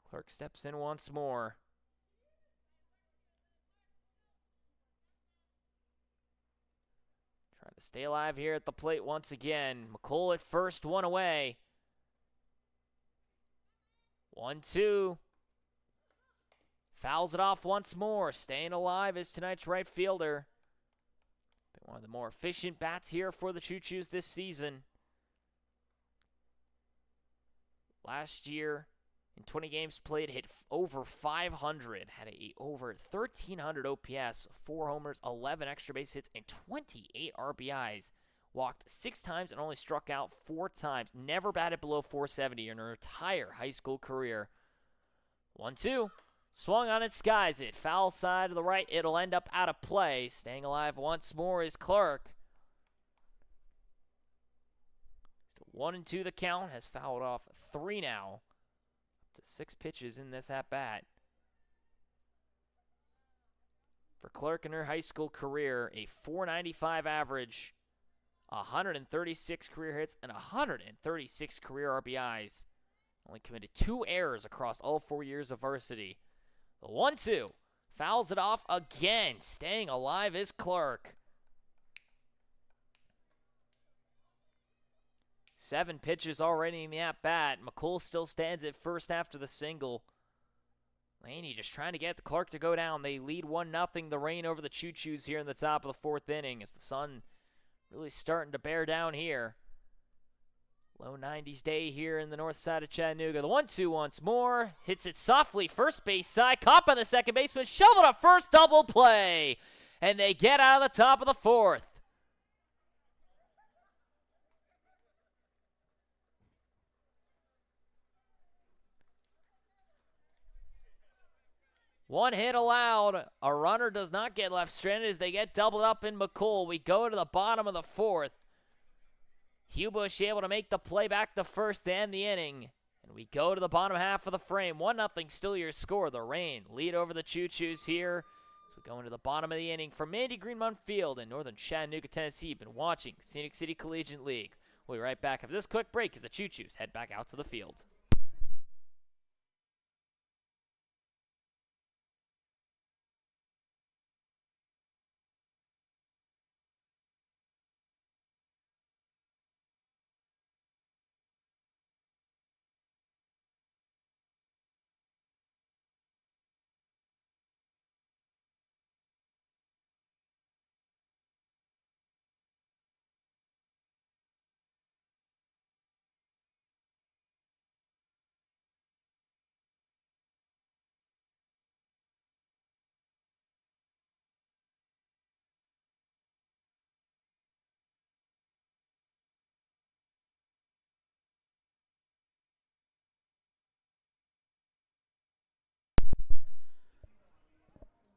Clark steps in once more. Trying to stay alive here at the plate once again. McCool at first, one away. 1-2. Fouls it off once more. Staying alive is tonight's right fielder. Been one of the more efficient bats here for the Choos this season. Last year, in 20 games played, hit over 500. Had a over 1,300 OPS, 4 homers, 11 extra base hits, and 28 RBIs. Walked 6 times and only struck out 4 times. Never batted below 470 in her entire high school career. 1-2. Swung on it, skies it. Foul side to the right. It'll end up out of play. Staying alive once more is Clark. 1-2 the count. Has fouled off 3 now. Up to 6 pitches in this at-bat. For Clark in her high school career, a .495 average, 136 career hits, and 136 career RBIs. Only committed 2 errors across all 4 years of varsity. The 1-2. Fouls it off again. Staying alive is Clark. 7 pitches already in the at-bat. McCool still stands at first after the single. Laney just trying to get the Clark to go down. They lead 1-0 the rain over the Choos here in the top of the 4th inning as the sun really starting to bear down here. Low 90s day here in the north side of Chattanooga. The 1-2 once more. Hits it softly. First base side. Caught by the second baseman. Shoveled up first. Double play. And they get out of the top of the 4th. One hit allowed. A runner does not get left stranded as they get doubled up in McCool. We go to the bottom of the 4th. Hugh Bush able to make the play back to first to end the inning. And we go to the bottom half of the frame. 1-0 still your score. The Rain lead over the Choos here. As we go into the bottom of the inning from Mandy Greenmont Field in northern Chattanooga, Tennessee. You've been watching Scenic City Collegiate League. We'll be right back after this quick break as the Choos head back out to the field.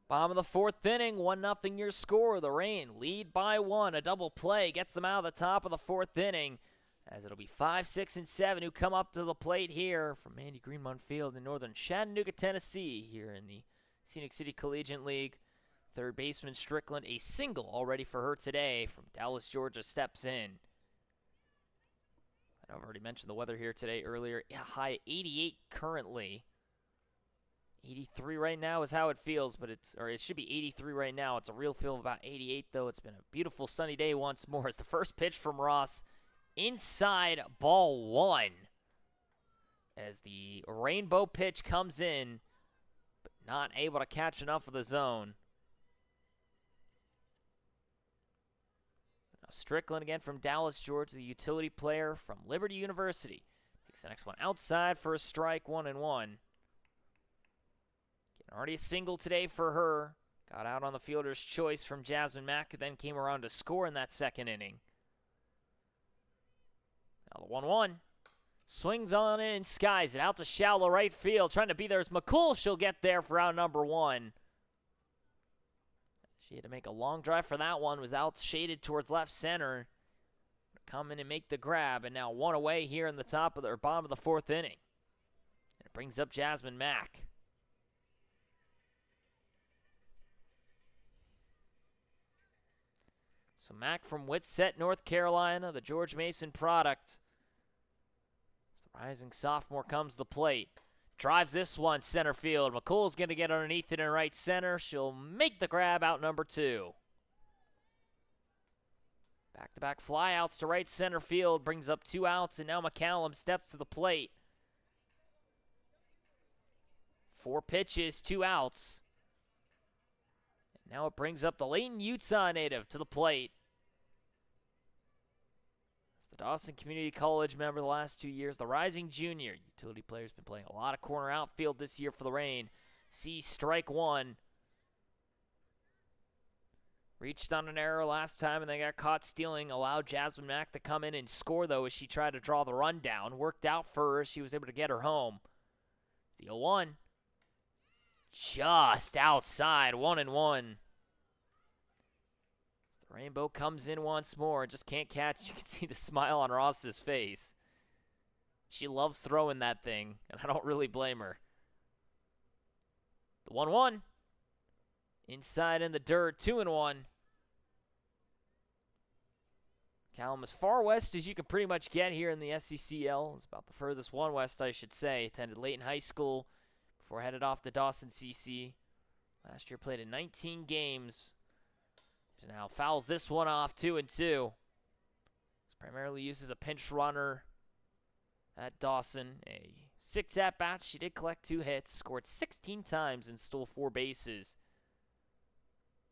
Bottom of the 4th inning, 1-0 your score. The Rain lead by 1. A double play gets them out of the top of the 4th inning. As it'll be 5, 6, and 7 who come up to the plate here from Mandy Greenmont Field in northern Chattanooga, Tennessee, here in the Scenic City Collegiate League. Third baseman Strickland, a single already for her today from Dallas, Georgia, steps in. I've already mentioned the weather here today earlier. High 88 currently. 83 right now is how it feels, but it should be 83 right now. It's a real feel of about 88, though. It's been a beautiful sunny day once more. It's the first pitch from Ross. Inside, ball 1. as the rainbow pitch comes in, but not able to catch enough of the zone. Now Strickland again from Dallas, Georgia, the utility player from Liberty University. Takes the next one outside for a strike, 1-1. Already a single today for her. Got out on the fielder's choice from Jasmine Mack, who then came around to score in that second inning. Now the 1-1. Swings on it and skies it out to shallow right field. Trying to be there as McCool. She'll get there for out number 1. She had to make a long drive for that one. Was out shaded towards left center. Come in and make the grab. And now 1 away here in the top of the bottom of the 4th inning. And it brings up Jasmine Mack. So Mack from Whitsett, North Carolina, the George Mason product. As the rising sophomore comes to the plate. Drives this one center field. McCool's going to get underneath it in right center. She'll make the grab out number 2. Back-to-back flyouts to right center field. Brings up 2 outs, and now McCallum steps to the plate. 4 pitches, 2 outs. Now it brings up the Layton, Utah native to the plate. As the Dawson Community College member the last 2 years, the rising junior. Utility player's been playing a lot of corner outfield this year for the Reign. Sees strike 1. Reached on an error last time and they got caught stealing. Allowed Jasmine Mack to come in and score, though, as she tried to draw the run down. Worked out for her. She was able to get her home. The 0-1. Just outside, 1-1. The rainbow comes in once more, just can't catch. You can see the smile on Ross's face. She loves throwing that thing, and I don't really blame her. The 1-1. Inside in the dirt, 2-1. Callum, as far west as you can pretty much get here in the SECL. It's about the furthest one west, I should say. Attended Layton High School before headed off to Dawson CC. Last year played in 19 games. So now fouls this one off, 2-2. He's primarily used as a pinch runner at Dawson. 6 at-bats. She did collect 2 hits, scored 16 times, and stole 4 bases.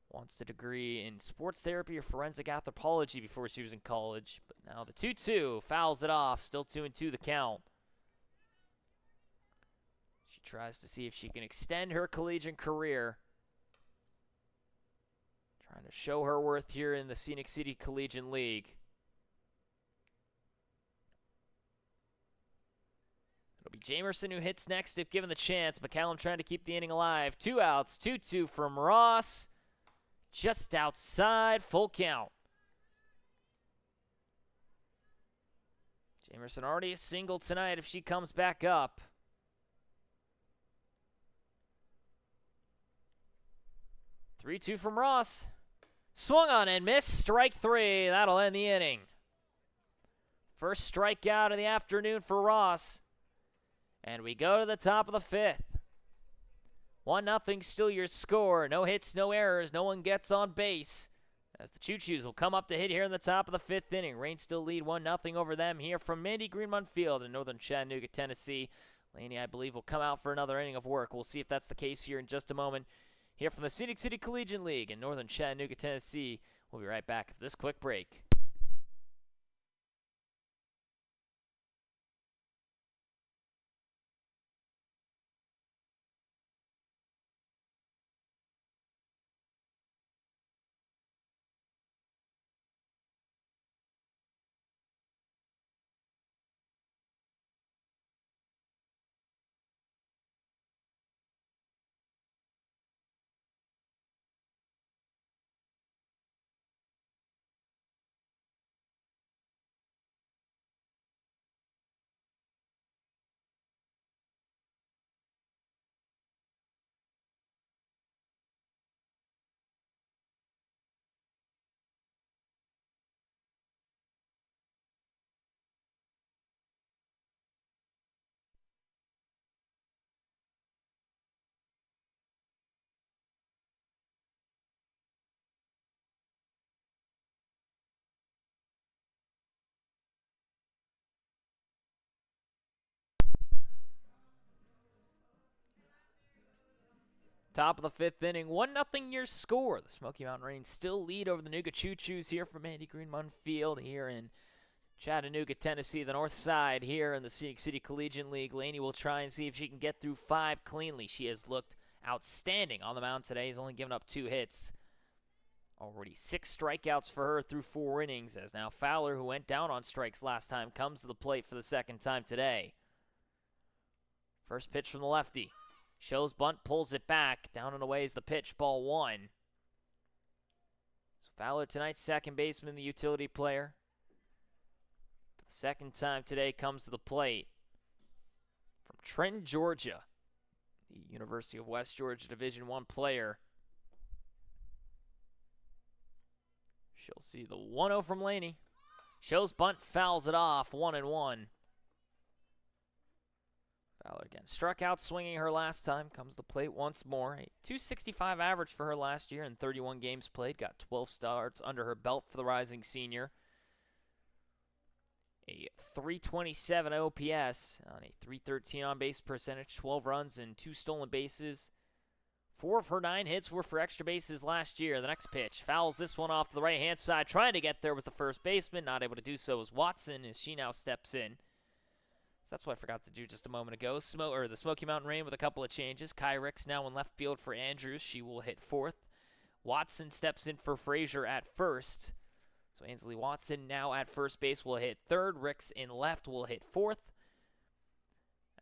Wants a degree in sports therapy or forensic anthropology before she was in college. But now the 2-2 fouls it off. Still 2-2 the count. She tries to see if she can extend her collegiate career. Trying to show her worth here in the Scenic City Collegiate League. It'll be Jamerson who hits next if given the chance. McCallum trying to keep the inning alive. 2 outs, 2-2 from Ross. Just outside, full count. Jamerson already a single tonight if she comes back up. Three-two from Ross. Swung on and missed. Strike 3. That'll end the inning. First strikeout of the afternoon for Ross. And we go to the top of the 5th. 1-0 still your score. No hits, no errors. No one gets on base. As the Choos will come up to hit here in the top of the 5th inning. Reign still lead 1-0 over them here from Mandy Greenmont Field in northern Chattanooga, Tennessee. Laney, I believe, will come out for another inning of work. We'll see if that's the case here in just a moment. Here from the Scenic City Collegiate League in northern Chattanooga, Tennessee. We'll be right back after this quick break. Top of the fifth inning, 1-0 your score. The Smoky Mountain Rain still lead over the Nooga Choos here from Andy Greenmont Field here in Chattanooga, Tennessee, the north side here in the Scenic City Collegiate League. Laney will try and see if she can get through 5 cleanly. She has looked outstanding on the mound today. Has only given up 2 hits. Already 6 strikeouts for her through 4 innings, as now Fowler, who went down on strikes last time, comes to the plate for the second time today. First pitch from the lefty. Choos bunt, pulls it back. Down and away is the pitch, ball 1. So Fowler tonight's second baseman, the utility player. For the second time today comes to the plate. From Trenton, Georgia. The University of West Georgia Division I player. She'll see the 1-0 from Laney. Choos bunt, fouls it off, 1-1. Fowler again struck out swinging her last time. Comes to the plate once more. A .265 average for her last year in 31 games played. Got 12 starts under her belt for the rising senior. A .327 OPS on a .313 on-base percentage. 12 runs and 2 stolen bases. 4 of her 9 hits were for extra bases last year. The next pitch fouls this one off to the right-hand side. Trying to get there was the first baseman. Not able to do so was Watson as she now steps in. That's what I forgot to do just a moment ago. The Smoky Mountain Rain with a couple of changes. Kai Ricks now in left field for Andrews. She will hit fourth. Watson steps in for Frazier at first. So Ainsley Watson now at first base will hit third. Ricks in left will hit fourth.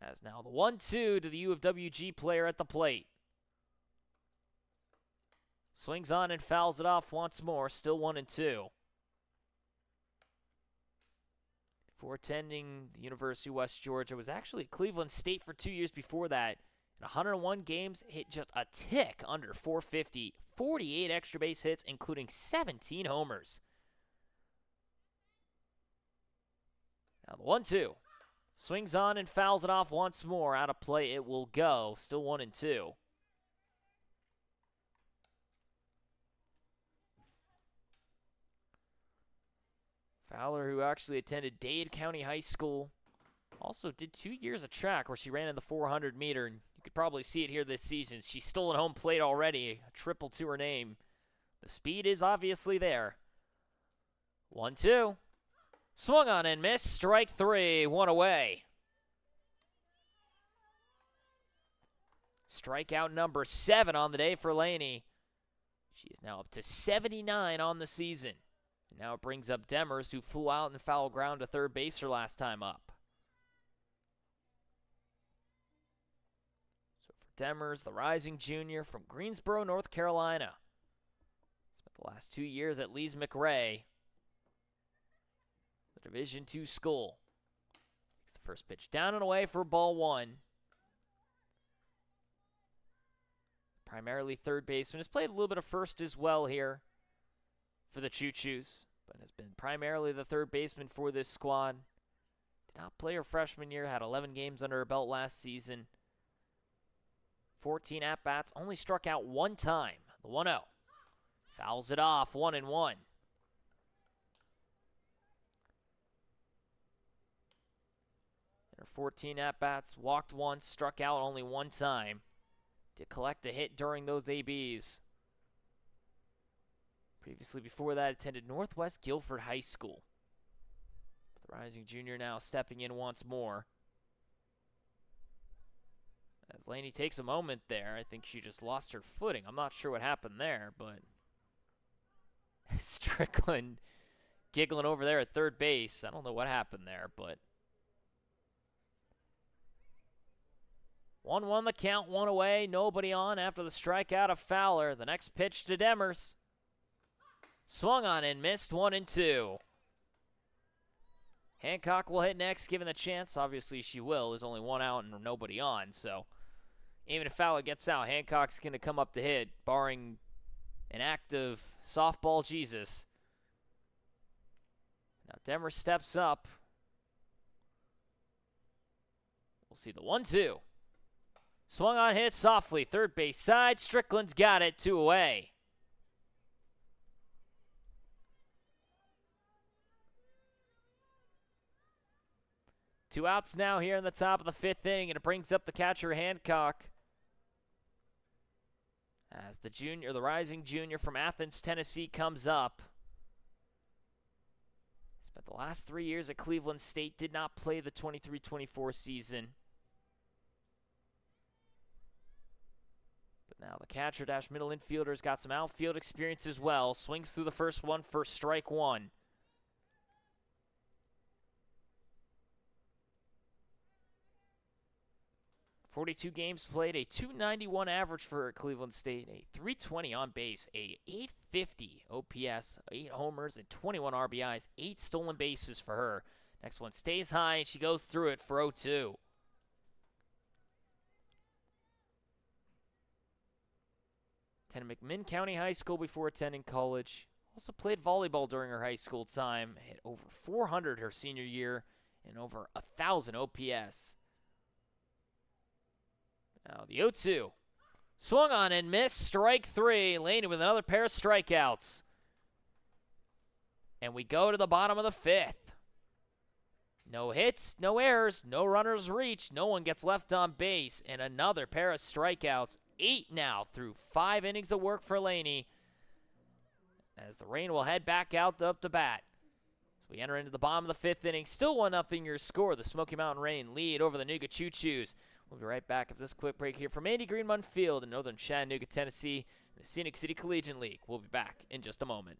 As now the 1-2 to the U of WG player at the plate. Swings on and fouls it off once more. Still 1-2. Before attending the University of West Georgia, was actually at Cleveland State for 2 years before that. In 101 games, hit just a tick under 450, 48 extra base hits, including 17 homers. Now the 1-2. Swings on and fouls it off once more. Out of play it will go. Still 1-2. Fowler, who actually attended Dade County High School, also did 2 years of track where she ran in the 400 meter, and you could probably see it here this season. She's stolen home plate already, a triple to her name. The speed is obviously there. 1-2. Swung on and missed. Strike 3, 1 away. Strikeout number 7 on the day for Laney. She is now up to 79 on the season. And now it brings up Demers, who flew out and foul ground to third base her last time up. So for Demers, the rising junior from Greensboro, North Carolina. Spent the last 2 years at Lees McRae, the Division II school. Takes the first pitch down and away for ball 1. Primarily third baseman. Has played a little bit of first as well here for the Choos, but has been primarily the third baseman for this squad. Did not play her freshman year, had 11 games under her belt last season. 14 at-bats, only struck out 1 time. The 1-0. Fouls it off, 1-1. Her 14 at-bats, walked once, struck out only 1 time. Did collect a hit during those ABs. Previously, before that, attended Northwest Guilford High School. The rising junior now stepping in once more. As Laney takes a moment there, I think she just lost her footing. I'm not sure what happened there, but Strickland giggling over there at third base. I don't know what happened there, but 1-1 the count, 1 away, nobody on after the strikeout of Fowler. The next pitch to Demers. Swung on and missed, 1-2. Hancock will hit next, given the chance. Obviously, she will. There's only 1 out and nobody on, so even if Fowler gets out, Hancock's going to come up to hit, barring an act of softball Jesus. Now Demers steps up. We'll see the 1-2. Swung on, hit softly, third base side. Strickland's got it, 2 away. Two outs now here in the top of the 5th inning, and it brings up the catcher, Hancock. As the rising junior from Athens, Tennessee comes up. Spent the last 3 years at Cleveland State, did not play the 23-24 season. But now the catcher dash middle infielder's got some outfield experience as well. Swings through the first one for strike one. .42 games played, a .291 average for Cleveland State, a .320 on base, a .850 OPS, 8 homers and 21 RBIs, 8 stolen bases for her. Next one stays high, and she goes through it for 0-2. Attended McMinn County High School before attending college. Also played volleyball during her high school time. Hit over 400 her senior year and over 1,000 OPS. Now the 0-2. Swung on and missed. Strike three. Laney with another pair of strikeouts. And we go to the bottom of the fifth. No hits, no errors, no runners reached. No one gets left on base. And another pair of strikeouts. 8 now through 5 innings of work for Laney. As the Reign will head back out up to bat. As we enter into the bottom of the fifth inning. Still 1-0 your score. The Smoky Mountain Reign lead over the Nooga Choos. We'll be right back after this quick break here from Andy Greenmund Field in northern Chattanooga, Tennessee, in the Scenic City Collegiate League. We'll be back in just a moment.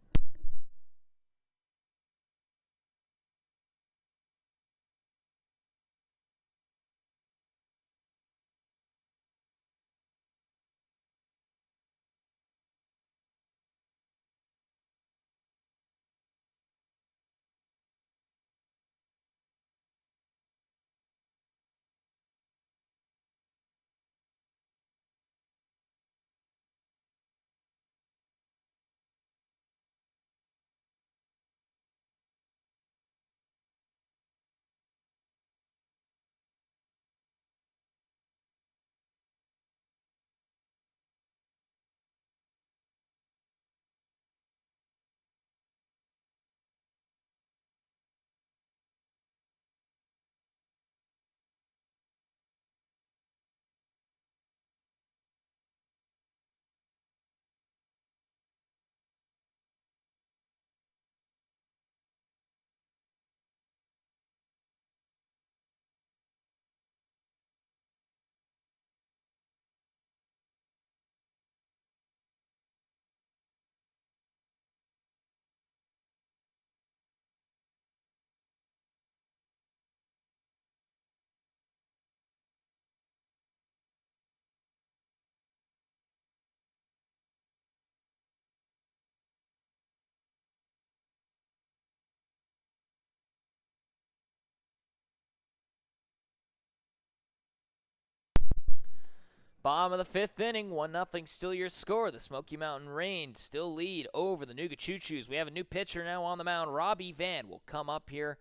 Bottom of the fifth inning, 1-0 still your score. The Smoky Mountain Reign still lead over the Nooga Choos. We have a new pitcher now on the mound. Robbie Van will come up here,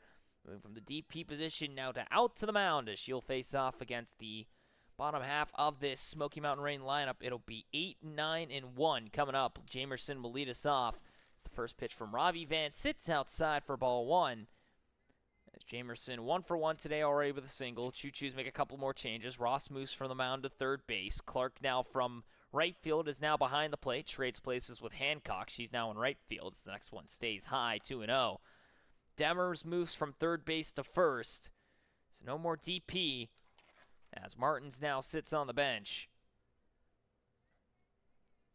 moving from the DP position now to out to the mound as she'll face off against the bottom half of this Smoky Mountain Reign lineup. It'll be 8, 9, and 1 coming up. Jamerson will lead us off. It's the first pitch from Robbie Van. Sits outside for ball one. As Jamerson 1 for 1 today already with a single. Choos make a couple more changes. Ross moves from the mound to third base. Clark now from right field is now behind the plate. Trades places with Hancock. She's now in right field. The next one stays high, 2-0. Demers moves from third base to first. So no more DP as Martins now sits on the bench.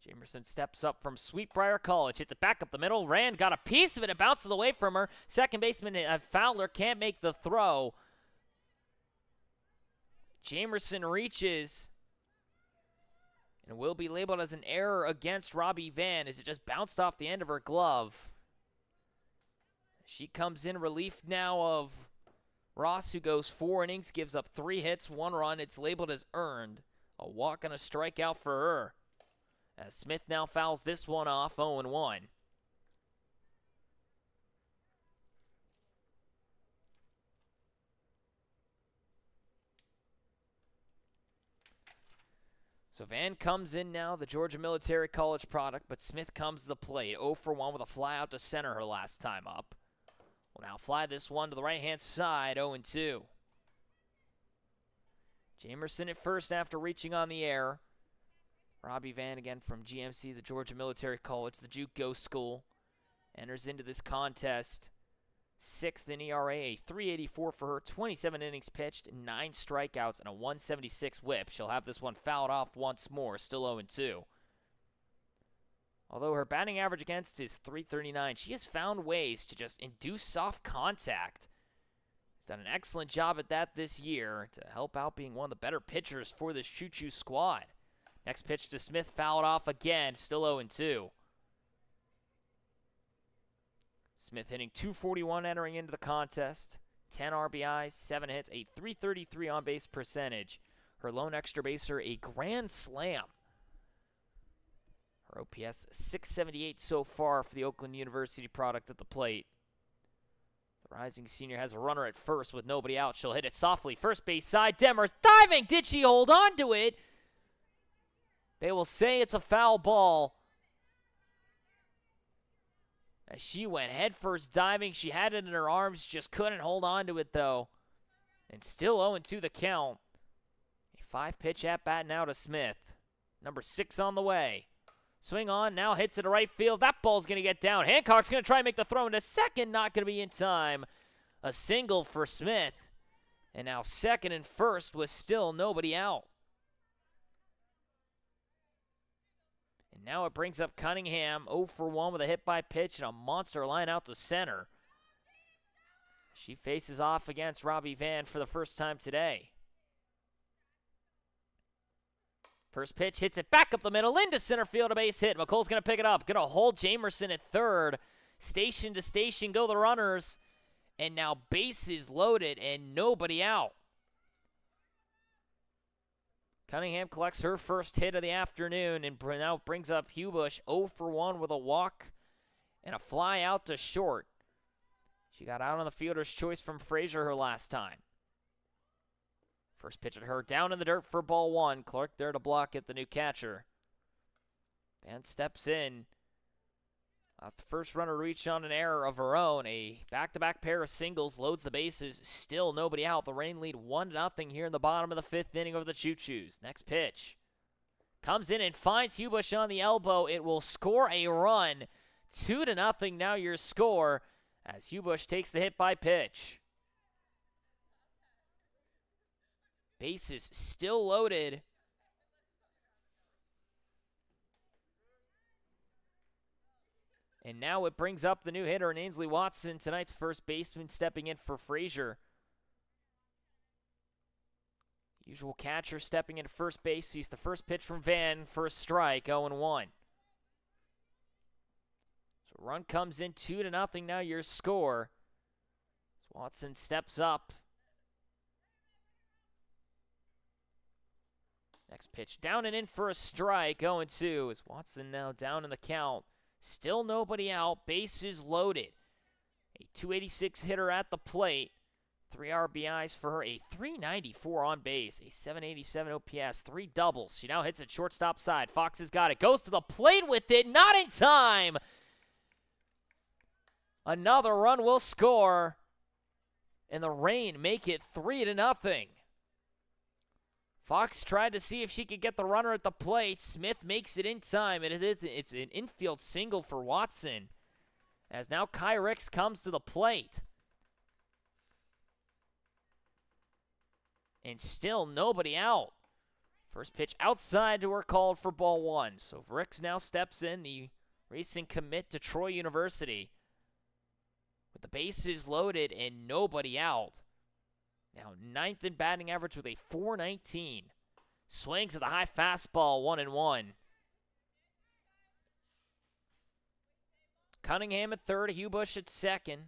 Jamerson steps up from Sweetbriar College. Hits it back up the middle. Rand got a piece of it. It bounces away from her. Second baseman Fowler can't make the throw. Jamerson reaches and will be labeled as an error against Robbie Van as it just bounced off the end of her glove. She comes in relief now of Ross, who goes 4 innings, gives up 3 hits, 1 run. It's labeled as earned. A walk and a strikeout for her. As Smith now fouls this one off, 0-1. So Van comes in now, the Georgia Military College product, but Smith comes to the plate, 0 for 1 with a fly out to center her last time up. Will now fly this one to the right-hand side, 0-2. Jamerson at first after reaching on the air. Robbie Van again from GMC, the Georgia Military College, the JUCO school, enters into this contest. 6th in ERA, a 384 for her, 27 innings pitched, 9 strikeouts, and a 176 whip. She'll have this one fouled off once more, still 0-2. Although her batting average against is .339, she has found ways to just induce soft contact. She's done an excellent job at that this year to help out being one of the better pitchers for this Choos squad. Next pitch to Smith, fouled off again, still 0-2. Smith hitting .241 entering into the contest. 10 RBIs, 7 hits, a .333 on-base percentage. Her lone extra baser, a grand slam. Her OPS, .678 so far for the Oakland University product at the plate. The rising senior has a runner at first with nobody out. She'll hit it softly. First base side, Demers diving. Did she hold on to it? They will say it's a foul ball. As she went headfirst diving, she had it in her arms, just couldn't hold on to it though. And still 0-2 the count. A 5-pitch at-bat now to Smith. Number 6 on the way. Swing on, now hits it to right field. That ball's going to get down. Hancock's going to try and make the throw into second, not going to be in time. A single for Smith. And now second and first with still nobody out. And now it brings up Cunningham, 0 for 1 with a hit by pitch and a monster line out to center. She faces off against Robbie Van for the first time today. First pitch hits it back up the middle into center field, a base hit. McColl's going to pick it up, going to hold Jamerson at third. Station to station go the runners. And now bases loaded and nobody out. Cunningham collects her first hit of the afternoon and now brings up Hubush 0 for 1 with a walk and a fly out to short. She got out on the fielder's choice from Frazier her last time. First pitch at her, down in the dirt for ball 1. Clark there to block it, the new catcher. Van steps in. That's the first runner to reach on an error of her own. A back-to-back pair of singles, loads the bases, still nobody out. The Reign lead 1-0 here in the bottom of the 5th inning over the Choos. Next pitch. Comes in and finds Hubush on the elbow. It will score a run. 2-0 now your score as Hubush takes the hit by pitch. Bases still loaded. And now it brings up the new hitter, Ainsley Watson, tonight's first baseman, stepping in for Frazier. Usual catcher stepping into first base. Sees the first pitch from Van for a strike, 0-1. So run comes in, 2-0 now your score. As Watson steps up. Next pitch down and in for a strike, 0-2. As Watson now down in the count. Still nobody out, bases loaded. A .286 hitter at the plate. 3 RBIs for her, a .394 on base, a .787 OPS, 3 doubles. She now hits it shortstop side. Fox has got it, goes to the plate with it, not in time. Another run will score, and the Reign make it 3-0. Fox tried to see if she could get the runner at the plate. Smith makes it in time. It's an infield single for Watson. As now Kai Ricks comes to the plate. And still nobody out. First pitch outside to her, called for ball 1. So Ricks now steps in, the racing commit to Troy University. With the bases loaded and nobody out. Now 9th in batting average with a .419. Swings at the high fastball, 1-1. Cunningham at third, Hubush at second.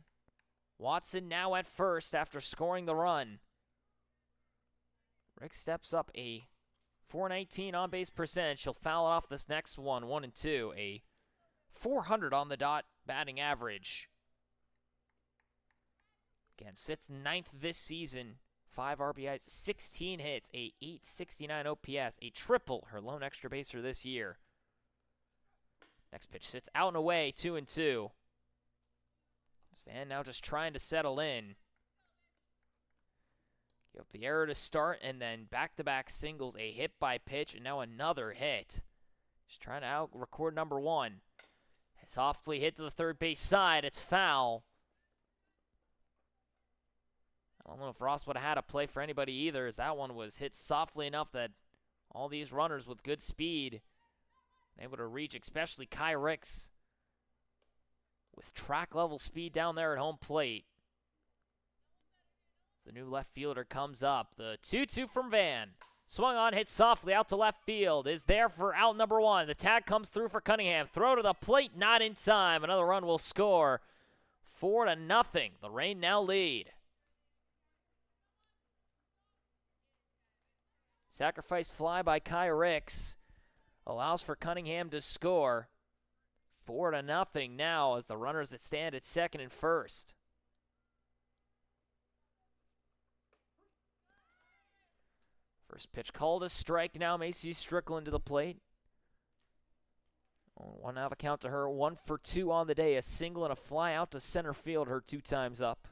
Watson now at first after scoring the run. Rick steps up a .419 on-base percentage. She'll foul it off this next one, 1-2. A .400 on the dot batting average. Again, sits 9th this season. 5 RBIs, 16 hits, a .869 OPS, a triple, her lone extra baser this year. Next pitch sits out and away, 2-2. Van now just trying to settle in. Give up the error to start, and then back-to-back singles, a hit by pitch, and now another hit. Just trying to out-record number one. Softly hit to the third base side. It's foul. I don't know if Ross would have had a play for anybody either, as that one was hit softly enough that all these runners with good speed able to reach, especially Kai Ricks with track-level speed down there at home plate. The new left fielder comes up. The 2-2 from Van. Swung on, hit softly out to left field. Is there for out number one. The tag comes through for Cunningham. Throw to the plate, not in time. Another run will score. 4-0. The Reign now lead. Sacrifice fly by Kai Ricks allows for Cunningham to score. 4-0 now as the runners that stand at second and first. First pitch called a strike now. Macy Strickland to the plate. One out of the count to her. 1 for 2 on the day. A single and a fly out to center field. Her 2 times up.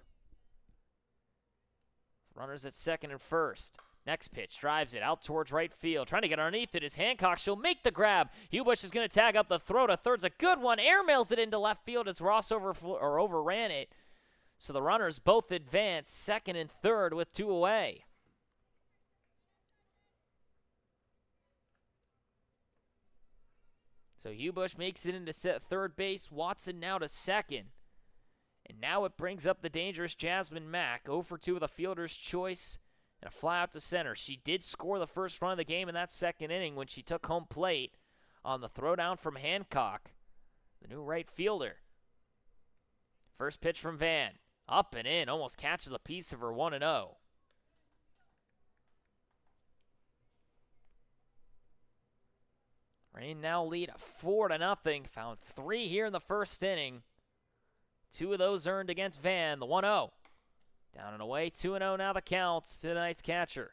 Runners at second and first. Next pitch, drives it out towards right field. Trying to get underneath it is Hancock. She'll make the grab. Hubush is going to tag up the throw to third's a good one. Airmails it into left field as Ross overran it. So the runners both advance second and third with 2 away. So Hubush makes it into third base. Watson now to second. And now it brings up the dangerous Jasmine Mack. 0 for 2 with a fielder's choice. And a fly out to center. She did score the first run of the game in that second inning when she took home plate on the throwdown from Hancock, the new right fielder. First pitch from Van. Up and in. Almost catches a piece of her 1-0. Reign now lead 4-0. Found 3 here in the first inning. 2 of those earned against Van. The 1-0. Down and away, 2-0 now the count to tonight's catcher.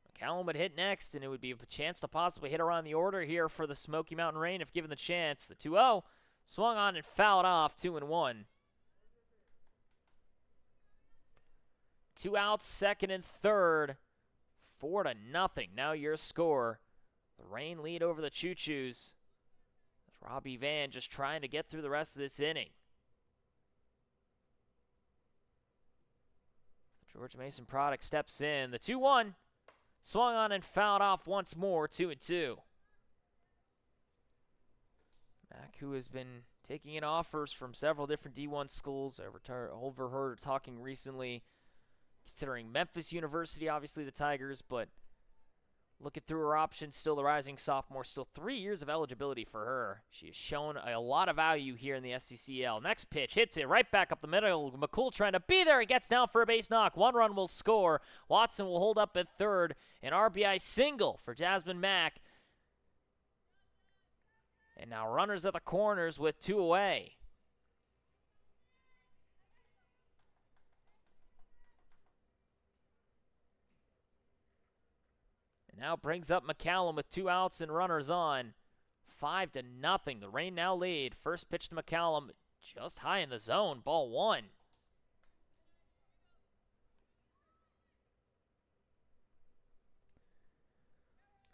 McCallum would hit next, and it would be a chance to possibly hit around the order here for the Smoky Mountain Reign if given the chance. The 2-0 swung on and fouled off, 2-1. 2 outs, second and third. 4-0. Now your score. The Reign lead over the Choos. Robbie Van just trying to get through the rest of this inning. The George Mason product steps in. The 2-1 swung on and fouled off once more, 2-2. Mack, who has been taking in offers from several different D1 schools. I overheard talking recently, considering Memphis University, obviously the Tigers, but looking through her options, still the rising sophomore, still 3 years of eligibility for her. She has shown a lot of value here in the SCCL. Next pitch, hits it right back up the middle. McCool trying to be there. He gets down for a base knock. 1 run will score. Watson will hold up at third. An RBI single for Jasmine Mack. And now runners at the corners with 2 away. Now brings up McCallum with 2 outs and runners on. 5-0. The Reign now lead. First pitch to McCallum, just high in the zone. Ball 1.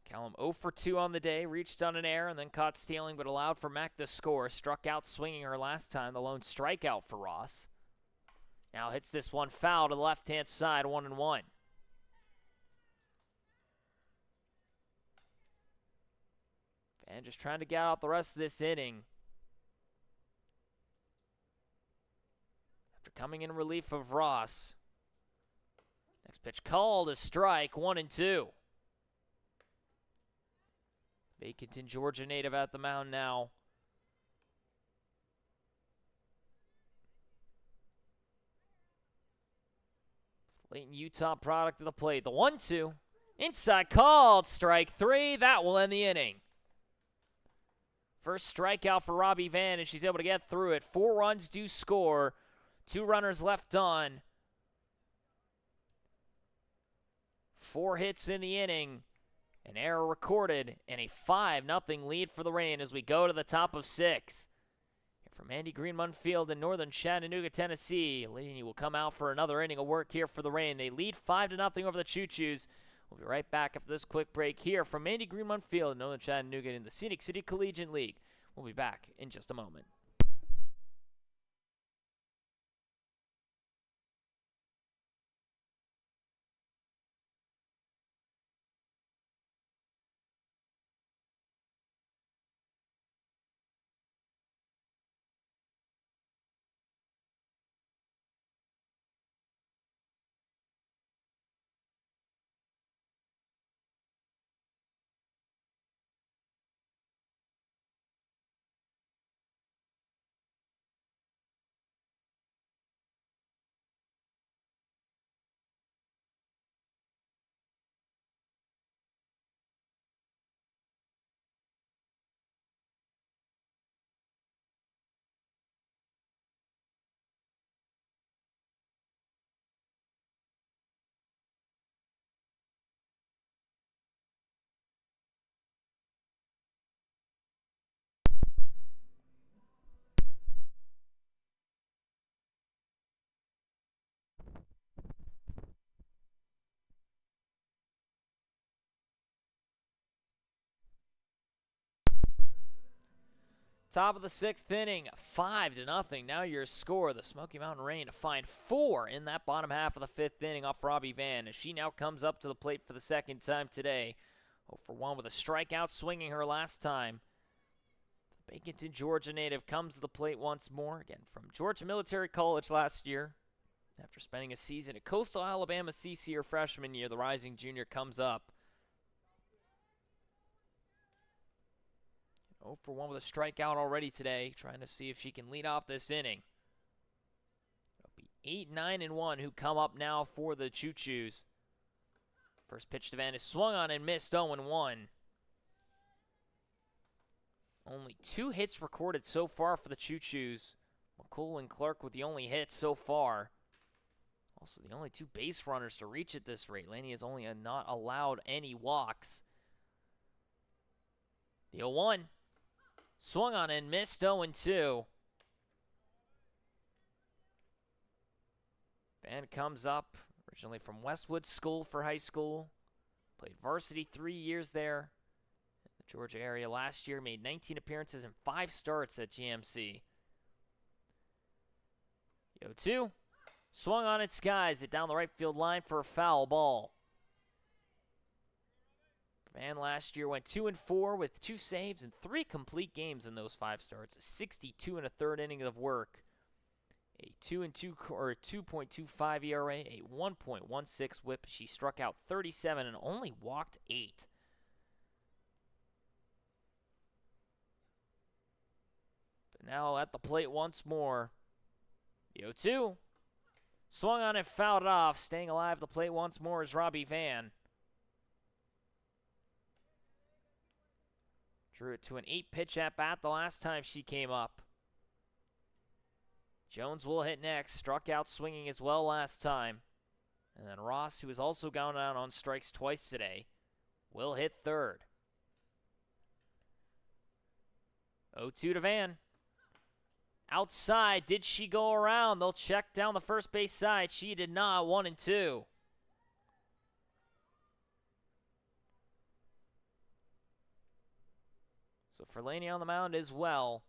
McCallum 0 for 2 on the day. Reached on an error and then caught stealing, but allowed for Mack to score. Struck out swinging her last time. The lone strikeout for Ross. Now hits this one foul to the left-hand side. 1-1. And just trying to get out the rest of this inning. After coming in relief of Ross. Next pitch called a strike, 1-2. Baconton, Georgia native at the mound now. Layton, Utah product of the plate. The 1-2. Inside called, strike 3. That will end the inning. First strikeout for Robbie Van, and she's able to get through it. 4 runs do score. 2 runners left on. 4 hits in the inning. An error recorded, and a 5-0 lead for the Reign as we go to the top of 6. Here from Andy Greenmund Field in northern Chattanooga, Tennessee. Leading will come out for another inning of work here for the Reign. They lead 5-0 over the Choos. We'll be right back after this quick break here from Mandy Greenmont Field in Northern Chattanooga in the Scenic City Collegiate League. We'll be back in just a moment. Top of the 6th inning, 5-0. Now your score. The Smoky Mountain Rain to find 4 in that bottom half of the 5th inning off Robbie Van as she now comes up to the plate for the second time today. 0-for-1 with a strikeout, swinging her last time. The Baconton, Georgia native comes to the plate once more. Again, from Georgia Military College last year. After spending a season at Coastal Alabama CC her freshman year, the rising junior comes up. 0-for-1 with a strikeout already today, trying to see if she can lead off this inning. It'll be 8-9-1 who come up now for the Choos. First pitch to Van is swung on and missed, 0-1. Only 2 hits recorded so far for the Choos. McCool and Clark with the only hits so far. Also the only 2 base runners to reach at this rate. Laney has only not allowed any walks. The 0-1. Swung on and missed, 0-2. Van comes up, originally from Westwood School for high school. Played varsity 3 years there in the Georgia area. Last year made 19 appearances and 5 starts at GMC. The 0-2. Swung on and skies it down the right field line for a foul ball. Van last year went 2-4 with 2 saves and 3 complete games in those 5 starts. 62 and a third inning of work. A 2-2 or 2.25 ERA, a 1.16 WHIP. She struck out 37 and only walked 8. But now at the plate once more. The 0-2. Swung on and fouled it off. Staying alive at the plate once more is Robbie Van. Drew it to an 8-pitch at-bat the last time she came up. Jones will hit next. Struck out swinging as well last time. And then Ross, who has also gone out on strikes twice today, will hit third. 0-2 to Van. Outside, did she go around? They'll check down the first base side. She did not. 1-2. So for Laney on the mound as well.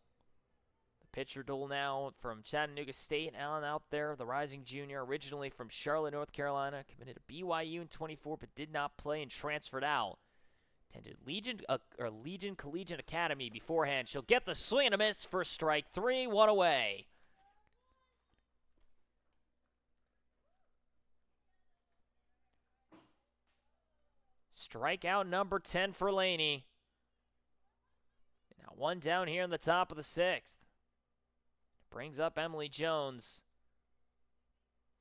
The pitcher duel now from Chattanooga State on out there. The rising junior, originally from Charlotte, North Carolina. Committed to BYU in 24, but did not play and transferred out. Attended Legion Collegiate Academy beforehand. She'll get the swing and a miss for strike 3. 1 away. Strikeout number 10 for Laney. Now 1 down here in the top of the 6th. Brings up Emily Jones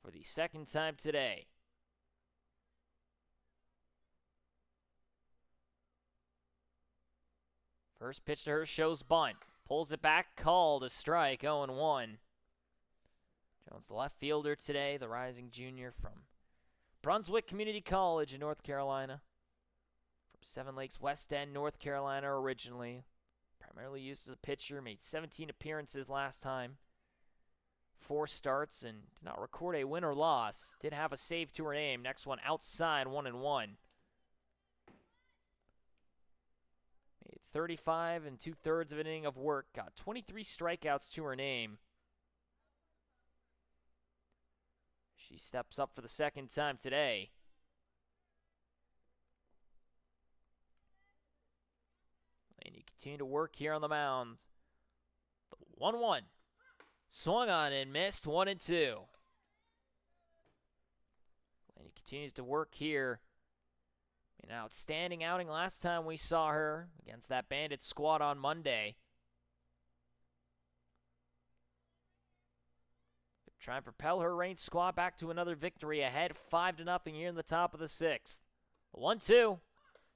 for the second time today. First pitch to her shows bunt. Pulls it back, called a strike, 0-1. Jones, the left fielder today, the rising junior from Brunswick Community College in North Carolina. From Seven Lakes West End, North Carolina originally. Primarily used as a pitcher, made 17 appearances last time. 4 starts and did not record a win or loss. Did have a save to her name. Next one outside, 1-1. 35 and 2/3 of an inning of work. Got 23 strikeouts to her name. She steps up for the second time today. And you continue to work here on the mound. The 1-1. Swung on and missed, 1-2. Laney continues to work here. An outstanding outing last time we saw her against that Bandit squad on Monday. Try and propel her Reign squad back to another victory, ahead 5-0 here in the top of the 6th. 1-2.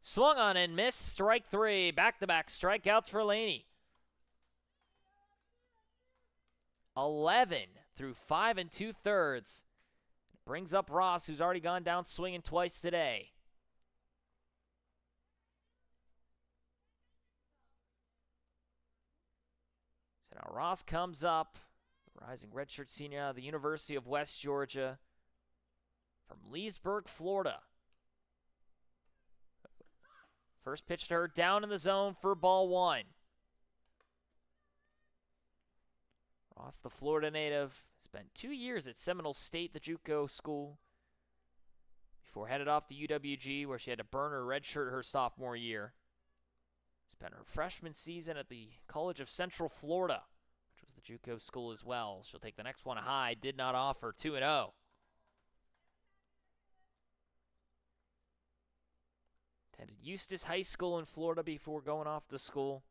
Swung on and missed, strike 3. Back-to-back strikeouts for Laney. 11 through 5 2/3. Brings up Ross, who's already gone down swinging twice today. So now Ross comes up, the rising redshirt senior out of the University of West Georgia, from Leesburg, Florida. First pitch to her, down in the zone for ball 1. Ross, the Florida native, spent 2 years at Seminole State, the JUCO school, before headed off to UWG, where she had to burn her redshirt her sophomore year. Spent her freshman season at the College of Central Florida, which was the JUCO school as well. She'll take the next one high, did not offer, 2-0. Attended Eustis High School in Florida before going off to school.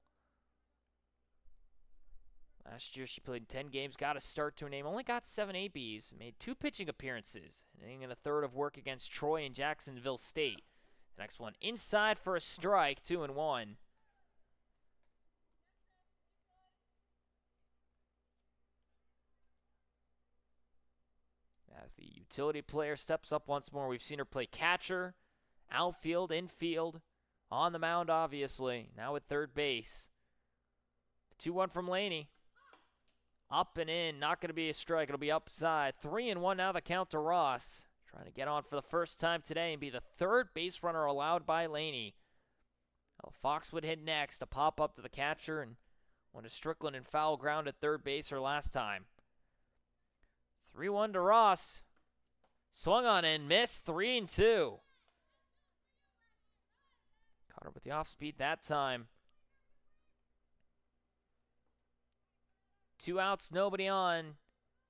Last year she played 10 games, got a start to her name, only got 7 ABs, made 2 pitching appearances, an inning and a third of work against Troy and Jacksonville State. The next one inside for a strike, 2-1. As the utility player steps up once more, we've seen her play catcher, outfield, infield, on the mound obviously, now at third base. 2-1 from Laney. Up and in, not going to be a strike. It'll be upside. 3-1 now the count to Ross. Trying to get on for the first time today and be the third base runner allowed by Laney. Fox would hit next, a pop up to the catcher, and one to Strickland in foul ground at third base her last time. 3-1 to Ross. Swung on and missed, 3-2. Caught her with the off speed that time. 2 outs, nobody on.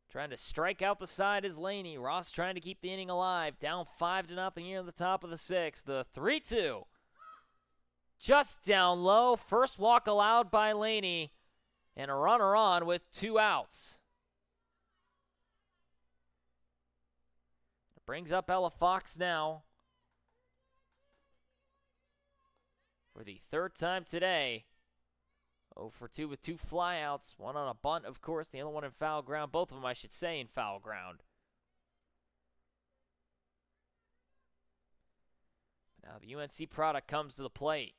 Trying to strike out the side is Laney. Ross trying to keep the inning alive. Down 5-0 here in the top of the 6th. The 3-2. Just down low. First walk allowed by Laney. And a runner on with 2 outs. Brings up Ella Fox now. For the third time today. 0 for 2 with 2 flyouts. One on a bunt, of course. The other one in foul ground. Both of them, I should say, in foul ground. Now the UNC product comes to the plate.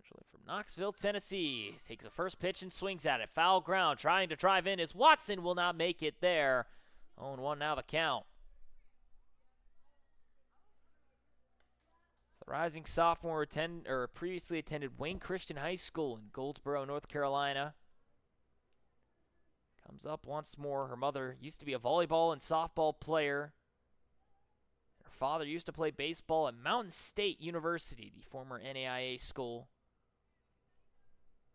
Originally from Knoxville, Tennessee. Takes the first pitch and swings at it. Foul ground. Trying to drive in as Watson will not make it there. 0-1 now the count. Rising sophomore previously attended Wayne Christian High School in Goldsboro, North Carolina. Comes up once more. Her mother used to be a volleyball and softball player. Her father used to play baseball at Mountain State University, the former NAIA school.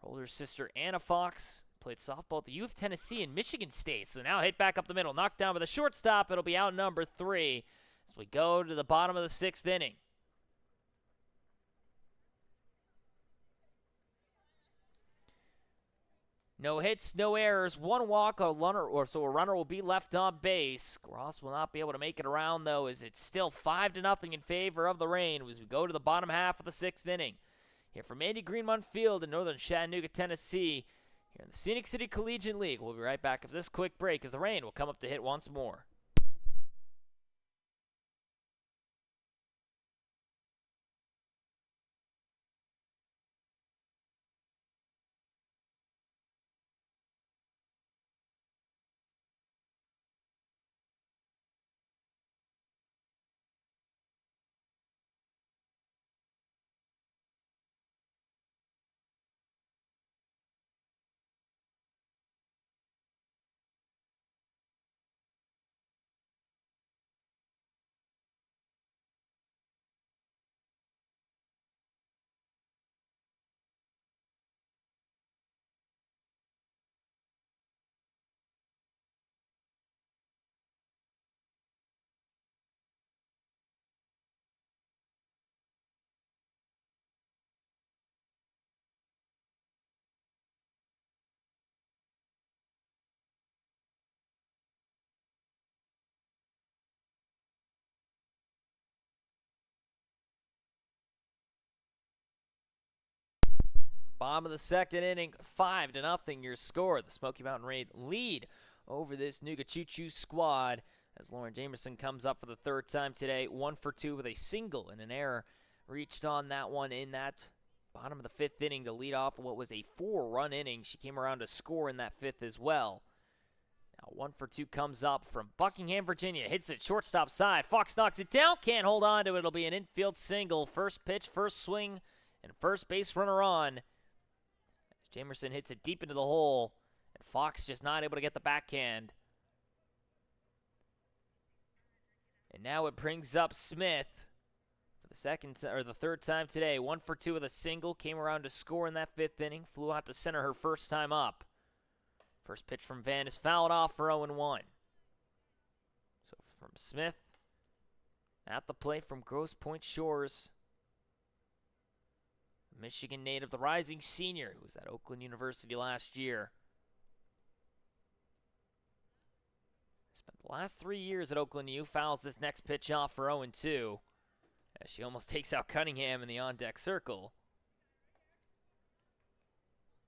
Her older sister, Anna Fox, played softball at the U of Tennessee and Michigan State. So now hit back up the middle. Knocked down by the shortstop. It'll be out number 3 as we go to the bottom of the 6th inning. No hits, no errors, 1 walk, so a runner will be left on base. Ross will not be able to make it around, though, as it's still 5-0 in favor of the Reign as we go to the bottom half of the 6th inning. Here from Andy Greenmont Field in northern Chattanooga, Tennessee, here in the Scenic City Collegiate League. We'll be right back after this quick break as the Reign will come up to hit once more. bottom of the second inning, 5-0 your score. The Smoky Mountain Rain lead over this Nuga Choos squad as Lauren Jamerson comes up for the third time today. 1 for 2 with a single and an error reached on that one in that bottom of the fifth inning to lead off what was a 4-run inning. She came around to score in that fifth as well. Now 1 for 2 comes up from Buckingham, Virginia. Hits it shortstop side. Fox knocks it down. Can't hold on to it. It'll be an infield single. First pitch, first swing, and first base runner on. As Jamerson hits it deep into the hole, and Fox just not able to get the backhand. And now it brings up Smith for the third time today. 1 for 2 with a single. Came around to score in that fifth inning. Flew out to center her first time up. First pitch from Van is fouled off for 0-1. So from Smith at the plate from Grosse Pointe Shores. Michigan native, the rising senior, who was at Oakland University last year. Spent the last 3 years at Oakland U. Fouls this next pitch off for 0-2. As she almost takes out Cunningham in the on-deck circle.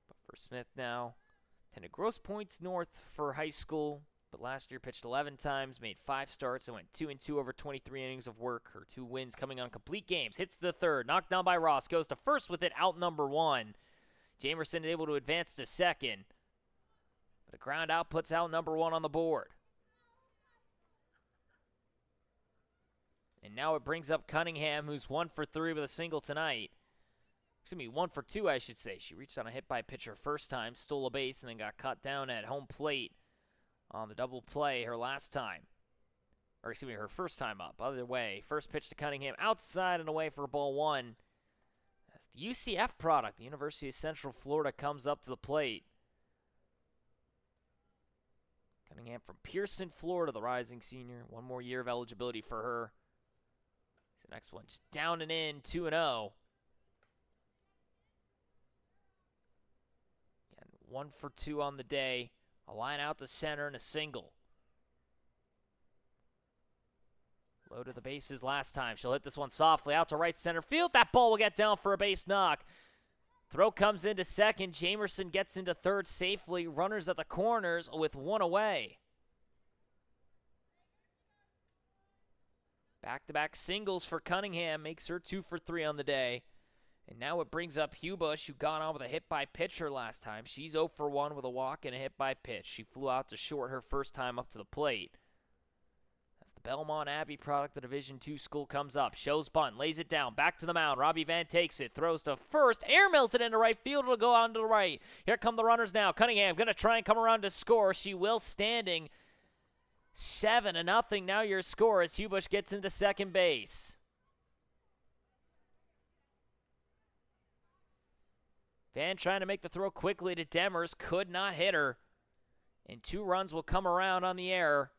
But for Smith now, attended Grosse Pointe North for high school, but last year pitched 11 times, made 5 starts, and went 2-2 over 23 innings of work. Her 2 wins coming on complete games. Hits the third, knocked down by Ross, goes to first with it, out number 1. Jamerson is able to advance to second, but a ground out puts out number 1 on the board. And now it brings up Cunningham, who's 1 for 3 with a single tonight. Excuse me, 1 for 2, I should say. She reached on a hit by pitcher first time, stole a base, and then got cut down at home plate on the double play her last time. Or excuse me, her first time up. Other way, first pitch to Cunningham, outside and away for ball 1. As the UCF product, the University of Central Florida, comes up to the plate. Cunningham from Pearson, Florida, the rising senior. 1 more year of eligibility for her. The next one, just down and in, 2-0. 1 for 2 on the day. A line out to center and a single. Low to the bases last time. She'll hit this one softly out to right center field. That ball will get down for a base knock. Throw comes into second. Jamerson gets into third safely. Runners at the corners with 1 away. Back-to-back singles for Cunningham. Makes her 2 for 3 on the day. And now it brings up Hubush, who got on with a hit by pitcher last time. She's 0 for 1 with a walk and a hit by pitch. She flew out to short her first time up to the plate. As the Belmont Abbey product, the Division II school, comes up. Shows bunt, lays it down, back to the mound. Robbie Van takes it, throws to first, air mills it into right field. It'll go on to the right. Here come the runners now. Cunningham going to try and come around to score. She will, standing 7-0. Now your score as Hubush gets into second base. Van trying to make the throw quickly to Demers. Could not hit her. And 2 runs will come around on the error.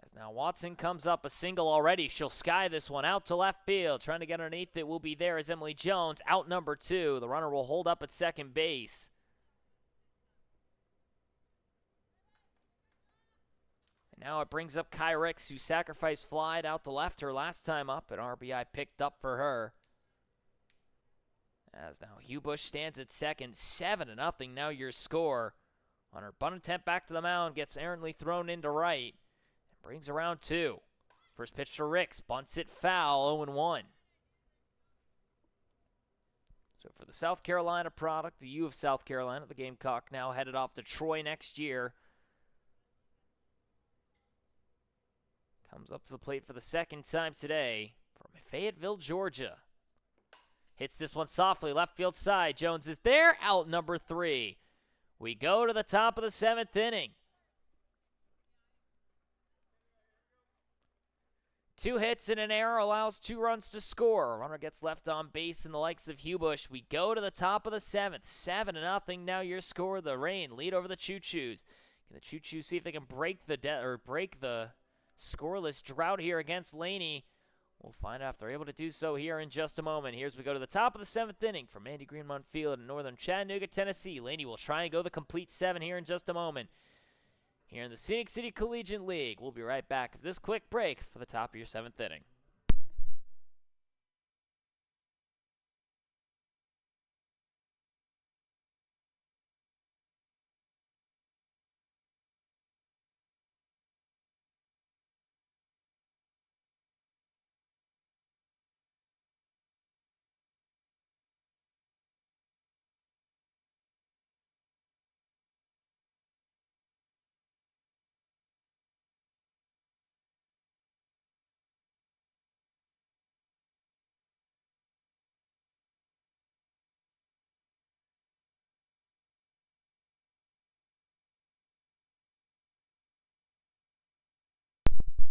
As now Watson comes up, a single already. She'll sky this one out to left field. Trying to get underneath it will be there as Emily Jones. Out number 2. The runner will hold up at second base. Now it brings up Kai Ricks, who sacrificed flied out to left her last time up. An RBI picked up for her. As now Hubush stands at second. 7-0 now your score. On her bunt attempt back to the mound. Gets errantly thrown into right. And brings around 2. First pitch to Ricks. Bunts it foul. 0-1. So for the South Carolina product, the U of South Carolina, the Gamecock now headed off to Troy next year. Comes up to the plate for the second time today from Fayetteville, Georgia. Hits this one softly, left field side. Jones is there, out number 3. We go to the top of the 7th inning. 2 hits and an error allows 2 runs to score. A runner gets left on base in the likes of Hubush. We go to the top of the 7th. 7-0 now your score. The Rain lead over the Choos. Can the Choos see if they can break the scoreless drought here against Laney? We'll find out if they're able to do so here in just a moment. Here's we go to the top of the 7th inning from Mandy Greenmont Field in northern Chattanooga, Tennessee. Laney will try and go the complete 7 here in just a moment. here in the Scenic City Collegiate League. We'll be right back with this quick break for the top of your 7th inning.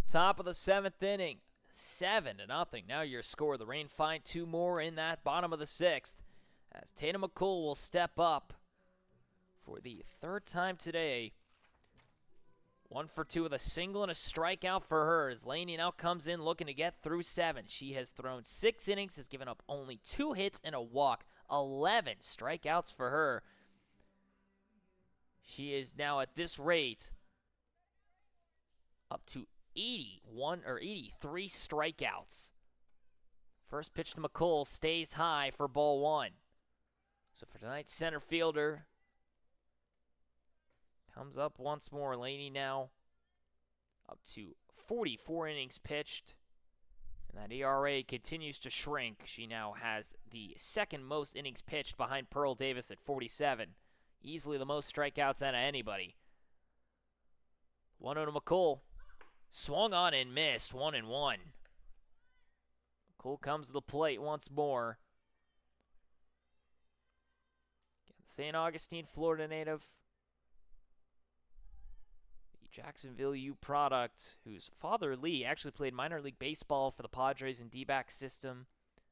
Top of the 7th inning, 7-0. Now your score. The Rain find 2 more in that bottom of the 6th as Tatum McCool will step up for the 3rd time today. 1 for 2 with a single and a strikeout for her as Laney now comes in looking to get through 7. She has thrown 6 innings, has given up only 2 hits and a walk. 11 strikeouts for her. She is now at this rate up to 83 strikeouts. First pitch to McCool stays high for ball 1. So for tonight's center fielder, comes up once more. Laney now up to 44 innings pitched. And that ERA continues to shrink. She now has the 2nd most innings pitched behind Pearl Davis at 47. Easily the most strikeouts out of anybody. 1-0 to McCool. Swung on and missed. 1-1. McCool comes to the plate once more. The St. Augustine, Florida native. Jacksonville U product, whose father, Lee, actually played minor league baseball for the Padres and D-back system,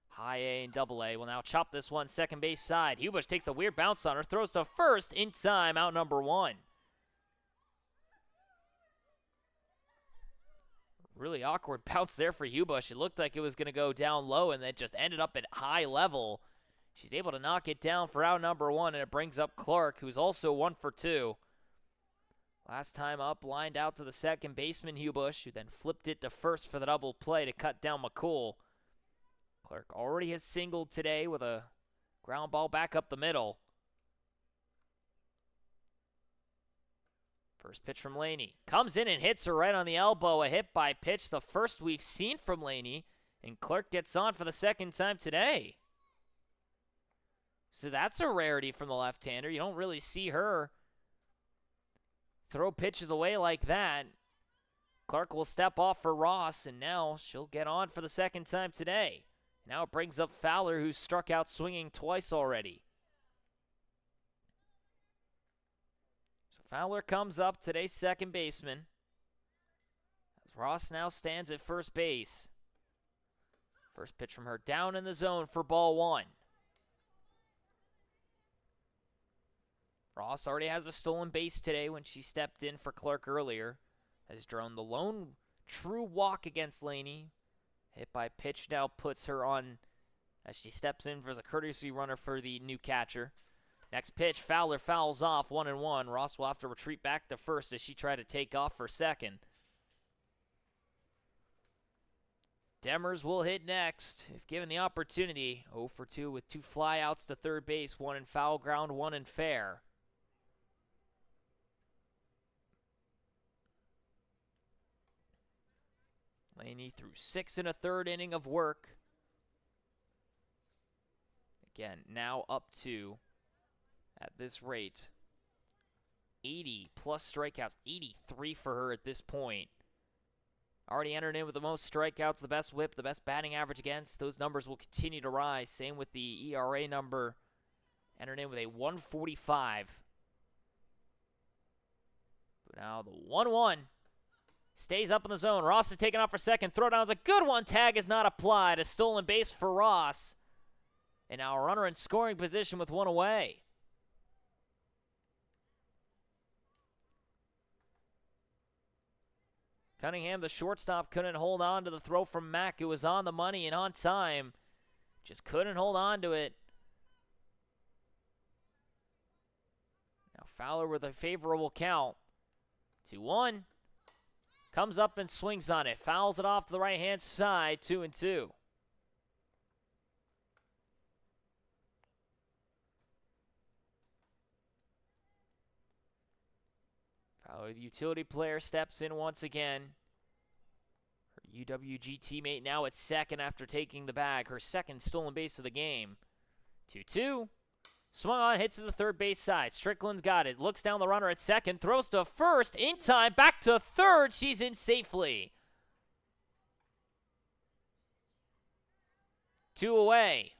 high A and double A. Will now chop this one second base side. Hubush takes a weird bounce on her, throws to first in time, out number 1. Really awkward bounce there for Hubush. It looked like it was going to go down low, and it just ended up at high level. She's able to knock it down for out number 1, and it brings up Clark, who's also 1 for 2. Last time up, lined out to the second baseman, Hubush, who then flipped it to first for the double play to cut down McCool. Clark already has singled today with a ground ball back up the middle. First pitch from Laney. Comes in and hits her right on the elbow. A hit by pitch, the first we've seen from Laney. And Clark gets on for the 2nd time today. So that's a rarity from the left-hander. You don't really see her throw pitches away like that. Clark will step off for Ross, and now she'll get on for the 2nd time today. Now it brings up Fowler, who's struck out swinging twice already. So Fowler comes up, today's second baseman, as Ross now stands at first base. First pitch from her down in the zone for ball 1. Ross already has a stolen base today when she stepped in for Clark earlier. Has drawn the lone true walk against Laney. Hit by pitch now puts her on as she steps in as a courtesy runner for the new catcher. Next pitch, Fowler fouls off 1-1. Ross will have to retreat back to first as she tried to take off for second. Demers will hit next if given the opportunity. 0 for 2 with 2 flyouts to third base, 1 in foul ground, 1 in fair. Laney through 6 1/3 inning of work. Again, now up to, at this rate, 80 plus strikeouts, 83 for her at this point. Already entered in with the most strikeouts, the best whip, the best batting average against. Those numbers will continue to rise. Same with the ERA number. Entered in with a 145. But now the 1-1. Stays up in the zone. Ross is taken off for second. Throwdown is a good one. Tag is not applied. A stolen base for Ross. And now a runner in scoring position with 1 away. Cunningham, the shortstop, couldn't hold on to the throw from Mack. It was on the money and on time. Just couldn't hold on to it. Now Fowler with a favorable count. 2-1. Comes up and swings on it. Fouls it off to the right-hand side. 2-2. Fowler, the utility player, steps in once again. Her UWG teammate now at second after taking the bag. Her second stolen base of the game. 2-2. Swung on, hits to the third base side. Strickland's got it. Looks down the runner at second. Throws to first. In time. Back to third. She's in safely. 2 away.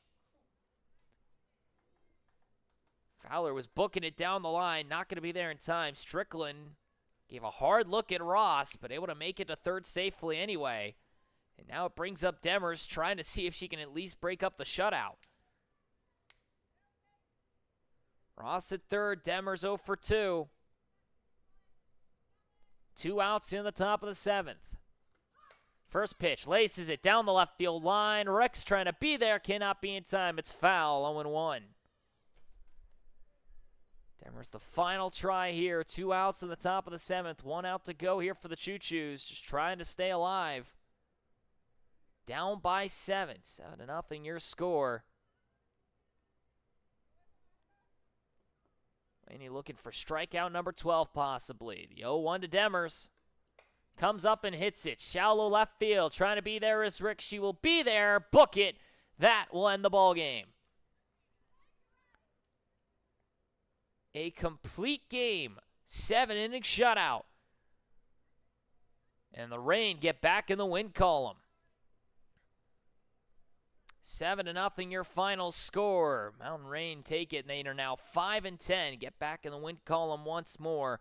Fowler was booking it down the line. Not going to be there in time. Strickland gave a hard look at Ross, but able to make it to third safely anyway. And now it brings up Demers, trying to see if she can at least break up the shutout. Ross at third, Demers 0 for 2. 2 outs in the top of the 7th. First pitch, laces it down the left field line. Rex trying to be there, cannot be in time. It's foul, 0-1. Demers the final try here. 2 outs in the top of the 7th. 1 out to go here for the Choos, just trying to stay alive. Down by 7. 7-0 your score. Laney looking for strikeout number 12 possibly. The 0-1 to Demers. Comes up and hits it. Shallow left field. Trying to be there is Rick. She will be there. Book it. That will end the ball game. A complete game. 7-inning shutout. And the Reign get back in the win column. 7-0 your final score. Mountain Reign take it, and they are now 5-10. Get back in the win column once more.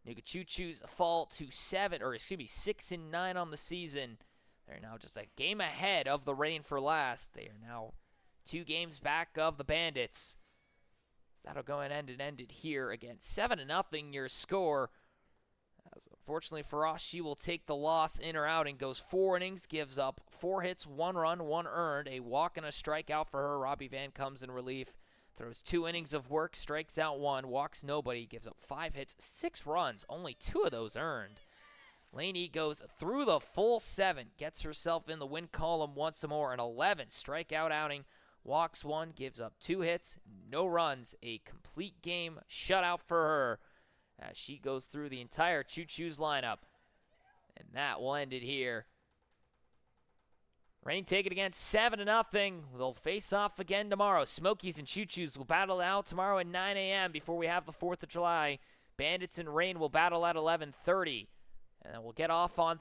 Choos fall to 6-9 on the season. They're now just a game ahead of the Reign for last. They are now 2 games back of the Bandits. So that'll go and end it here again. 7-0 your score. As unfortunately for us, she will take the loss in her outing. Goes 4 innings, gives up 4 hits, 1 run, 1 earned. A walk and a strikeout for her. Robbie Van comes in relief. Throws 2 innings of work, strikes out 1, walks nobody, gives up 5 hits, 6 runs, only 2 of those earned. Laney goes through the full 7, gets herself in the win column once more. An 11 strikeout outing, walks 1, gives up 2 hits, no runs. A complete game shutout for her as she goes through the entire Choos lineup. And that will end it here. Reign take it again, 7-0. They'll face off again tomorrow. Smokies and Choos will battle out tomorrow at 9 a.m. before we have the 4th of July. Bandits and Reign will battle at 11:30. And then we'll get off on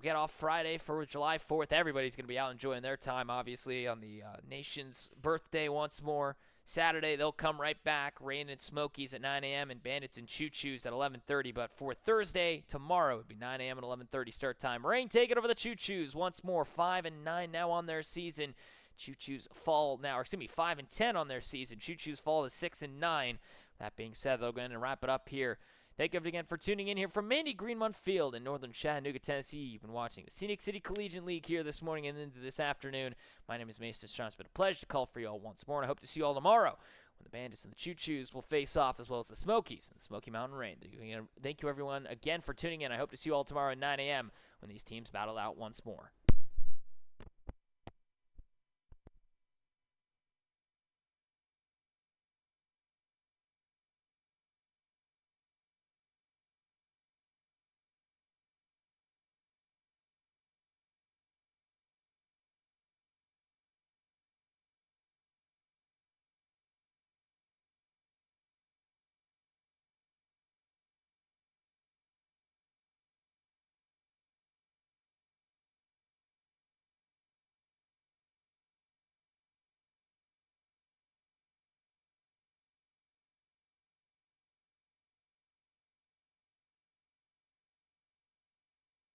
get off Friday for July 4th. Everybody's going to be out enjoying their time, obviously, on the nation's birthday once more. Saturday, they'll come right back. Reign and Smokies at 9 a.m. and Bandits and Choos at 11:30. But for Thursday, tomorrow, it would be 9 a.m. and 11:30 start time. Reign take it over the Choos once more. 5-9 now on their season. Choos fall now, 5-10 on their season. Choos fall to 6-9. That being said, they'll go ahead and wrap it up here. Thank you again for tuning in here from Mandy Greenmont Field in northern Chattanooga, Tennessee. You've been watching the Scenic City Collegiate League here this morning and into this afternoon. My name is Mason Strong. It's been a pleasure to call for you all once more, and I hope to see you all tomorrow when the Bandits and the Choos will face off, as well as the Smokies and the Smoky Mountain Reign. Thank you, everyone, again for tuning in. I hope to see you all tomorrow at 9 a.m. when these teams battle out once more.